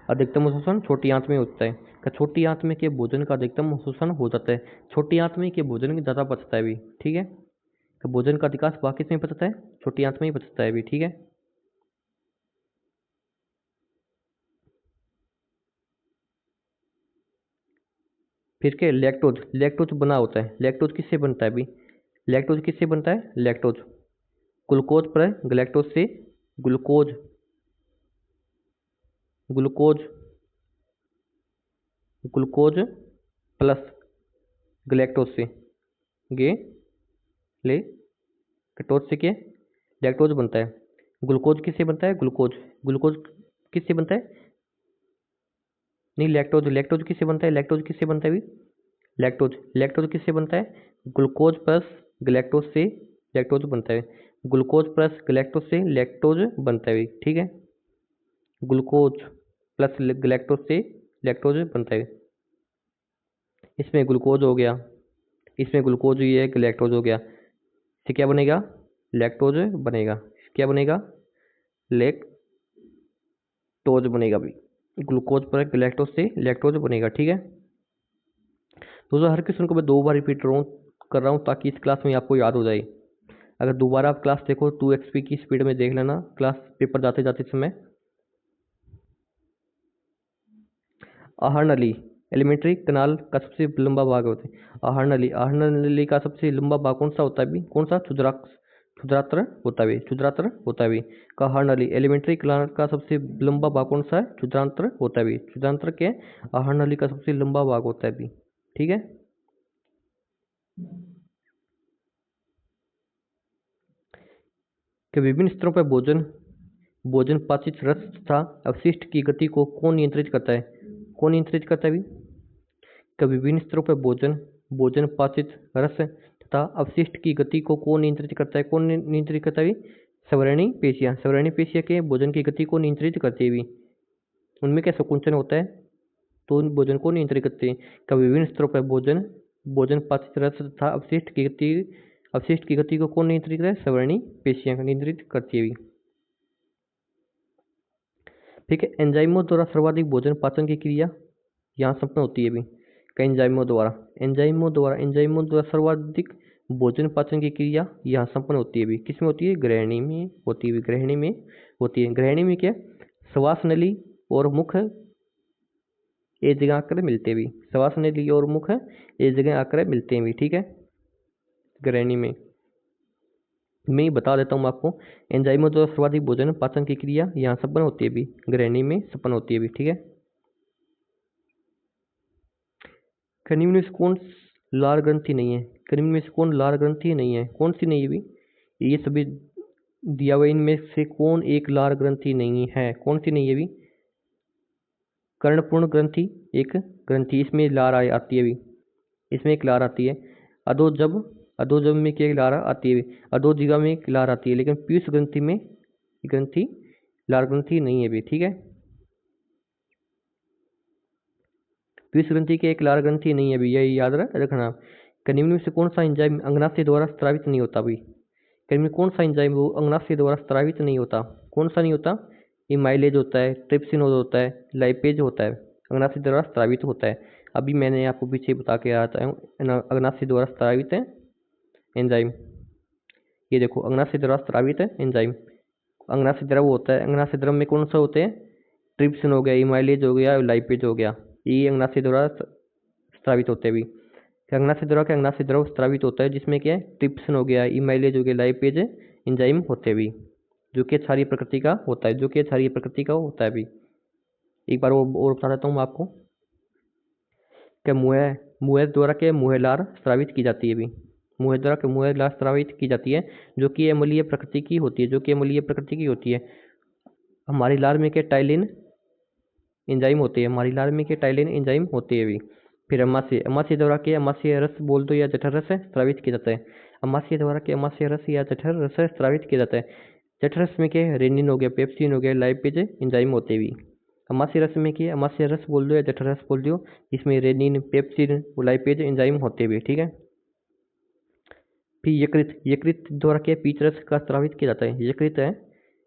अधिकतम अवशोषण? छोटी आंत में होता है। का छोटी आंत में के भोजन का अधिकतम अवशोषण हो जाता है। छोटी आंत में के भोजन ज़्यादा पचता है भी। ठीक है। तो भोजन का अधिकांश भाग किस में पचता है? छोटी आंत में ही पचता है भी। ठीक है। फिर के लैक्टोज। लैक्टोज बना होता है। लैक्टोज किससे बनता है अभी? लैक्टोज किससे बनता है? लैक्टोज ग्लूकोज पर ग्लैक्टोज से glucose glucose glucose plus galactose से गे ले कैटोज से क्या लैक्टोज बनता है। ग्लूकोज किससे बनता है? ग्लूकोज ग्लूकोज किससे बनता है? नहीं, लैक्टोज लैक्टोज किससे बनता है? लैक्टोज किससे बनता है अभी? लैक्टोज किससे बनता है? ग्लूकोज प्लस ग्लैक्टोज से लैक्टोज बनता है। ग्लूकोज प्लस ग्लैक्टोज से लैक्टोज बनता है। ठीक है। ग्लूकोज प्लस ग्लैक्टोज से लैक्टोज बनता है। इसमें ग्लूकोज हो गया, इसमें ग्लूकोज ही है, लैक्टोज हो गया। इससे क्या बनेगा? लैक्टोज बनेगा। क्या बनेगा? लैक्टोज बनेगा भी। ग्लूकोज पर ग्लैक्टोज से लैक्टोज बनेगा। ठीक है। दोस्तों हर क्वेश्चन को मैं 2 बार रिपीट कर रहा हूँ ताकि इस क्लास में आपको याद हो जाए। अगर दोबारा आप क्लास देखो 2xp की स्पीड में देख लेना क्लास पेपर जाते जाते समय। आहार नली एलिमेंट्री कनाल का सबसे लंबा भाग होता है। आहार नली का सबसे लंबा भाग कौन सा होता है भी? कौन सा? क्षुद्रांत्र होता है। क्षुद्रांत्र होता है। का आहार नली एलिमेंट्री कनाल का सबसे लंबा भाग कौन सा है? क्षुद्रांत्र होता है। क्षुद्रांत्र के आहार नली का सबसे लंबा भाग होता है भी। ठीक है। कि विभिन्न स्तरों पर भोजन पाचित रस तथा अवशिष्ट की गति को कौन नियंत्रित करता है? कौन नियंत्रित करता है भी? कि विभिन्न स्तरों पर भोजन पाचित रस तथा अवशिष्ट की गति को कौन नियंत्रित करता है? कौन नियंत्रित करता है भी? सवर्णी पेशियां। सवर्णी पेशियां के भोजन की गति को नियंत्रित करती है भी। उनमें क्या संकुचन होता है तो उन भोजन को नियंत्रित करते हैं। का विभिन्न स्तरों पर भोजन पाचित रस तथा अवशिष्ट की गति को कौन नियंत्रित करता है? सवर्णी पेशियां नियंत्रित करती है भी। ठीक है। एंजाइमों द्वारा सर्वाधिक भोजन पाचन की क्रिया यहाँ संपन्न होती है भी। एंजाइमों द्वारा सर्वाधिक भोजन पाचन की क्रिया यहाँ संपन्न होती है भी। किसमें होती है? ग्रहणी में होती है। ग्रहणी में होती है। ग्रहणी में क्या? श्वास नली और मुख एक जगह आकर मिलते भी। श्वास नली और मुख एक जगह आकर मिलते हैं भी। ठीक है। ग्रहणी में मैं बता देता हूँ आपको। एंजाइमों द्वारा सर्वाधिक भोजन पाचन की क्रिया यहाँ संपन्न होती है भी। ग्रहणी में संपन्न होती है भी। ठीक है। निम्न में से कौन लार ग्रंथि नहीं है? निम्न में से कौन लार ग्रंथि नहीं है? कौन सी नहीं है भी? ये सभी दिया हुआ इनमें से कौन एक लार ग्रंथि नहीं है? कौन सी नहीं है भी? कर्णपूर्ण ग्रंथि एक ग्रंथि, इसमें लार आती है भी। इसमें एक लार आती है। अधोजब में क्या लार आती है? अधोजिगा में एक लार आती है, लेकिन पीयूष ग्रंथि में ग्रंथि लार ग्रंथि नहीं है भी। ठीक है। पीयूष ग्रंथि की एक लार ग्रंथि नहीं है भी, यही याद रखना। निम्न में से कौन सा एंजाइम अंगनाशय द्वारा स्रावित नहीं होता भी? में कौन सा एंजाइम वो अंगनाशय द्वारा स्रावित नहीं होता? कौन सा नहीं होता? इमाइलेज होता है, ट्रिप्सिन होता है, लाइपेज होता है, अंगनाशय द्वारा स्रावित होता है। अभी मैंने आपको पीछे बता के आता हूँ अंगनाशय द्वारा स्रावित है एंजाइम। ये देखो, अंगनाशय द्वारा स्रावित है एंजाइम। अंगनाशय द्रव होता है। अंगनाशय द्रव में कौन सा होते हैं? ट्रिप्सिन हो गया, इमाइलेज हो गया, लाइपेज हो गया। ये अंगनाशय द्वारा स्रावित होते हैं भी। अंगनाशय द्रव स्रावित होता है जिसमें क्या है? ट्रिप्सिन हो गया, इमाइलेज हो गया, लाइपेज एंजाइम होते भी, जो कि क्षारीय प्रकृति का होता है। भी एक बार और बता देता हूँ आपको। क्या मुहैर द्वारा क्या मुहैलार स्रावित की जाती है भी। मुहैलार स्रावित की जाती है, जो कि अम्लीय प्रकृति की होती है। हमारी लार में क्या टाइलिन एंजाइम होते हैं। भी। फिर अमाशय द्वारा के अमाशय रस बोल दो या जठर रस स्रावित किया जाता है। अमाशय द्वारा के अमाशय रस या जठर रस स्रावित किया जाता है। जठर रस में क्या? रेनिन हो गया, पेप्सिन हो गया, लाइपेज एंजाइम होते भी। अमाशय रस में क्या? अमाशय रस बोल दो या जठर रस बोल दो, इसमें रेनिन, पेप्सिन, लाइपेज एंजाइम होते भी। ठीक है। फिर यकृत द्वारा के पीच रस का स्रावित किया जाता है।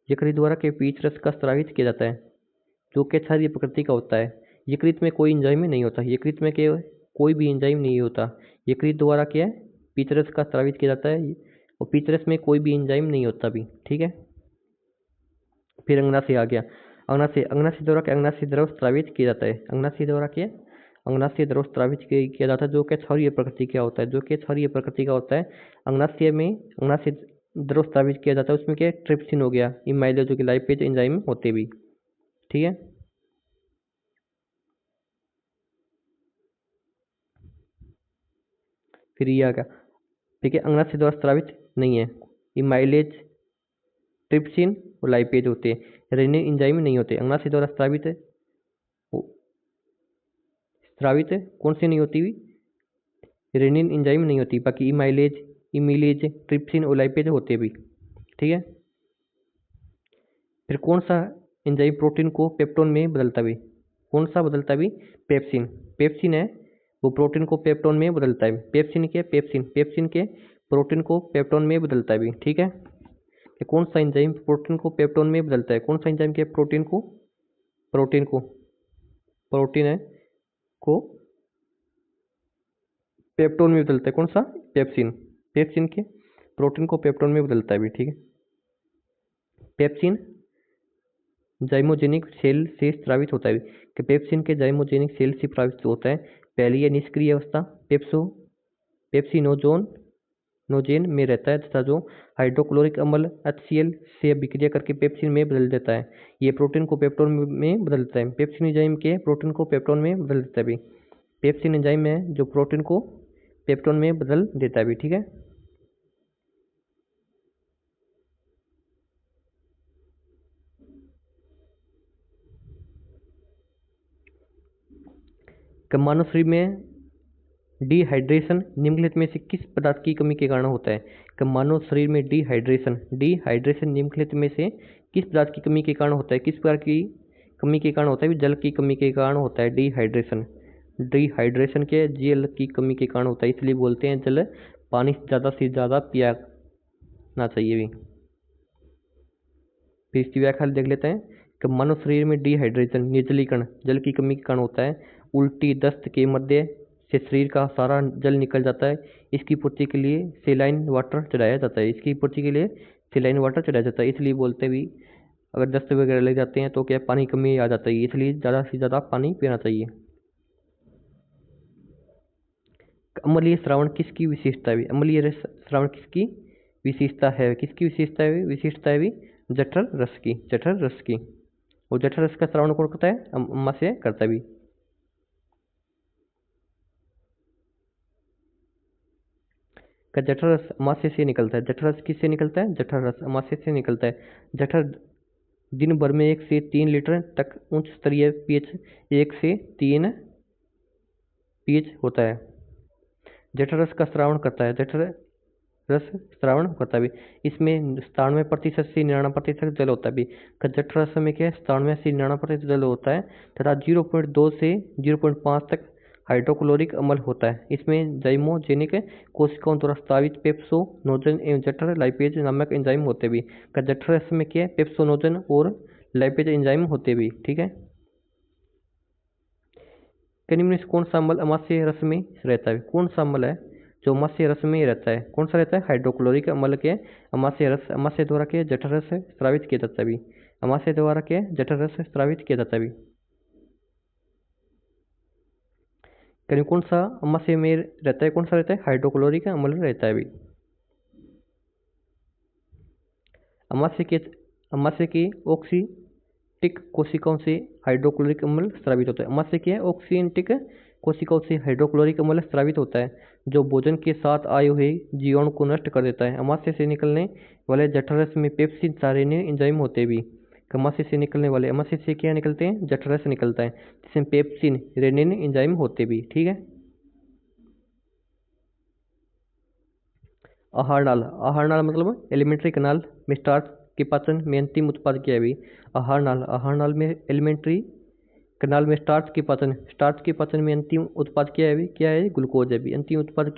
यकृत द्वारा के पीच रस का स्रावित किया जाता है, जो कि क्षारीय प्रकृति का होता है। यकृत में कोई एंजाइम नहीं होता। यकृत में क्या? कोई भी एंजाइम नहीं होता। यकृत द्वारा क्या है? पीचरस का स्रावित किया जाता है, और पीचरस में कोई भी एंजाइम नहीं होता भी। ठीक है। फिर अंगनाशय आ गया। अंगनाशय द्वारा क्या? अंगनाशय द्रव स्रावित किया जाता है। अंगनाशय द्वारा क्या? अंगनाशय द्रव स्रावित किया जाता है, जो कि क्षारीय प्रकृति का होता है। अंगनाशय द्रव स्रावित किया जाता है, उसमें क्या? ट्रिप्सिन हो गया, इमाइलेज हो गया, लाइपेज एंजाइम होते भी। ठीक है। फिर ये आ गया। ठीक है। अंगनाशय द्वारा स्रावित नहीं है। इमाइलेज, ट्रिप्सिन और लाइपेज होते हैं। रेनिन एंजाइम नहीं होते। अंगनाशय द्वारा स्रावित कौन सी नहीं होती? रेनिन एंजाइम नहीं होती, बाकी इमाइलेज, ट्रिप्सिन और लाइपेज होते भी। ठीक है। फिर कौन सा एंजाइम प्रोटीन को पेप्टोन में बदलता भी? कौन सा बदलता भी? पेप्सिन है, वो प्रोटीन को पेप्टोन में बदलता है। पेप्सिन के प्रोटीन को पेप्टोन में बदलता है भी। ठीक है। कौन सा एंजाइम प्रोटीन को पेप्टोन में बदलता है? कौन सा एंजाइम के प्रोटीन है को पेप्टोन में बदलता है? कौन सा? पेप्सिन के प्रोटीन को पेप्टोन में बदलता है भी। ठीक है। पेप्सिन जाइमोजेनिक सेल से स्रावित होता है कि पेप्सिन के जाइमोजेनिक सेल से स्रावित होता है। पहली है निष्क्रिय अवस्था, पेप्सिनोजेन में रहता है, तथा जो हाइड्रोक्लोरिक अम्ल HCl से अभिक्रिया करके पेप्सिन में बदल देता है। ये प्रोटीन को पेप्टोन में बदलता है। पेप्सिन एंजाइम के प्रोटीन को पेप्टोन में बदल देता है भी। पेप्सिन एंजाइम है जो प्रोटीन को पेप्टोन में बदल देता है भी। ठीक है। मानव शरीर में डिहाइड्रेशन निम्नलिखित में से किस पदार्थ की कमी के कारण होता है? मानव शरीर में डिहाइड्रेशन निम्नलिखित में से किस पदार्थ की कमी के कारण होता है? किस प्रकार की कमी के कारण होता है? जल की कमी के कारण होता है डिहाइड्रेशन के जल की कमी के कारण होता है, इसलिए बोलते हैं जल पानी ज़्यादा से ज़्यादा पियाना चाहिए भी। फिर इसकी व्याख्या देख लेते हैं कि मानव शरीर में डिहाइड्रेशन निर्जलीकरण जल की कमी के कारण होता है। उल्टी दस्त के मध्य से शरीर का सारा जल निकल जाता है। इसकी पूर्ति के लिए सेलाइन वाटर चढ़ाया जाता है। इसलिए बोलते भी अगर दस्त वगैरह लग जाते हैं तो क्या पानी कमी आ जाता है, इसलिए ज़्यादा से ज़्यादा पानी पीना चाहिए। अम्लीय श्रावण किसकी विशेषता है? अम्लीय श्रावण किसकी विशेषता है? विशेषता है भी जठर रस की। और जठर रस का श्रावण कौन करता है? अमाशय करता है भी। का जठर रस अमाशय से निकलता है। जठर रस किससे निकलता है? जठर रस अमाशय से निकलता है। जठर दिन भर में 1 से 3 लीटर तक उच्च स्तरीय पीएच 1 से 3 पीएच होता है। जठर रस का श्रावण करता है। भी इसमें 97% से 99% जल होता है भी। जठर रस में क्या है? 97 से 99% जल होता है तथा 0.2 से 0.5 तक हाइड्रोक्लोरिक अम्ल होता है। इसमें जाइमोजेनिक कोशिकाओं द्वारा स्रावित पेप्सोनोजन एवं जठर लाइपेज नामक एंजाइम होते भी। जठर रस में क्या है? पेप्सोनोजन और लाइपेज एंजाइम होते भी। ठीक है। निम्न से कौन सा अम्ल अमाशय रस में रहता है? कौन सा अम्ल है जो अमाशय रस में रहता है? कौन सा रहता है? हाइड्रोक्लोरिक अम्ल के अमाशय द्वारा के जठर रस स्रावित किया जाता है भी। अमाशय द्वारा के जठर रस स्रावित किया जाता है भी। कौन सा अमाशय में रहता है? कौन सा रहता है? हाइड्रोक्लोरिक अम्ल रहता है भी। अमाशय की ऑक्सीटिक कोशिकाओं से हाइड्रोक्लोरिक अम्ल स्रावित होता है। अमाशय की ऑक्सीटिक कोशिकाओं से हाइड्रोक्लोरिक अम्ल स्रावित होता है जो भोजन के साथ आए हुए जीवाणु को नष्ट कर देता है। अमाशय से निकलने वाले जठर रस में पेप्सिन सारेनिन एंजाइम होते भी। अमाशय से निकलने वाले अमाशय से क्या निकलते हैं? जठर रस निकलता है जिसमें पेप्सिन रेनिन एंजाइम होते भी। ठीक है। आहार नाल मतलब एलिमेंट्री कनाल में स्टार्च के पाचन में अंतिम उत्पाद क्या है भी? आहार नाल में एलिमेंट्री कनाल में स्टार्च के पाचन में अंतिम उत्पाद क्या है भी? ग्लूकोज है भी। अंतिम उत्पाद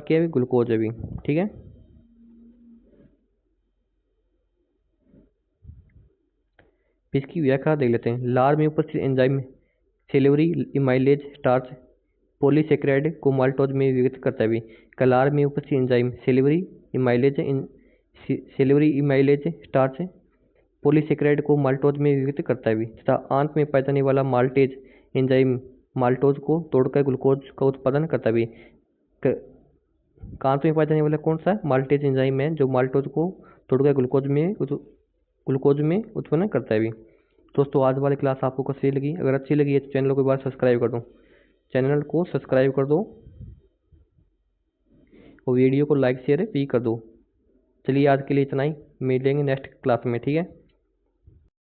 क्या है? ग्लूकोज है भी। ठीक है। इसकी व्याख्या देख लेते हैं। लार में उपस्थित एंजाइम सेल्यूलरी इमाइलेज स्टार्च पॉलीसेकेराइड को माल्टोज में विघटित करता है भी। कलार में उपस्थित एंजाइम सेल्यूलरी इमाइलेज स्टार्च पॉलीसेकेराइड को माल्टोज में विघटित करता है भी। तथा आंत में पाया जाने वाला माल्टेज एंजाइम माल्टोज को तोड़कर ग्लूकोज का उत्पादन करता है भी। आंत में पाया जाने वाला कौन सा माल्टेज एंजाइम है जो माल्टोज को तोड़कर ग्लूकोज में उत्पन्न करता है भी। दोस्तों आज वाली क्लास आपको कैसी लगी? अगर अच्छी लगी है तो चैनल को एक बार सब्सक्राइब कर दो। और वीडियो को लाइक शेयर भी कर दो। चलिए आज के लिए इतना ही, मिलेंगे नेक्स्ट क्लास में। ठीक है।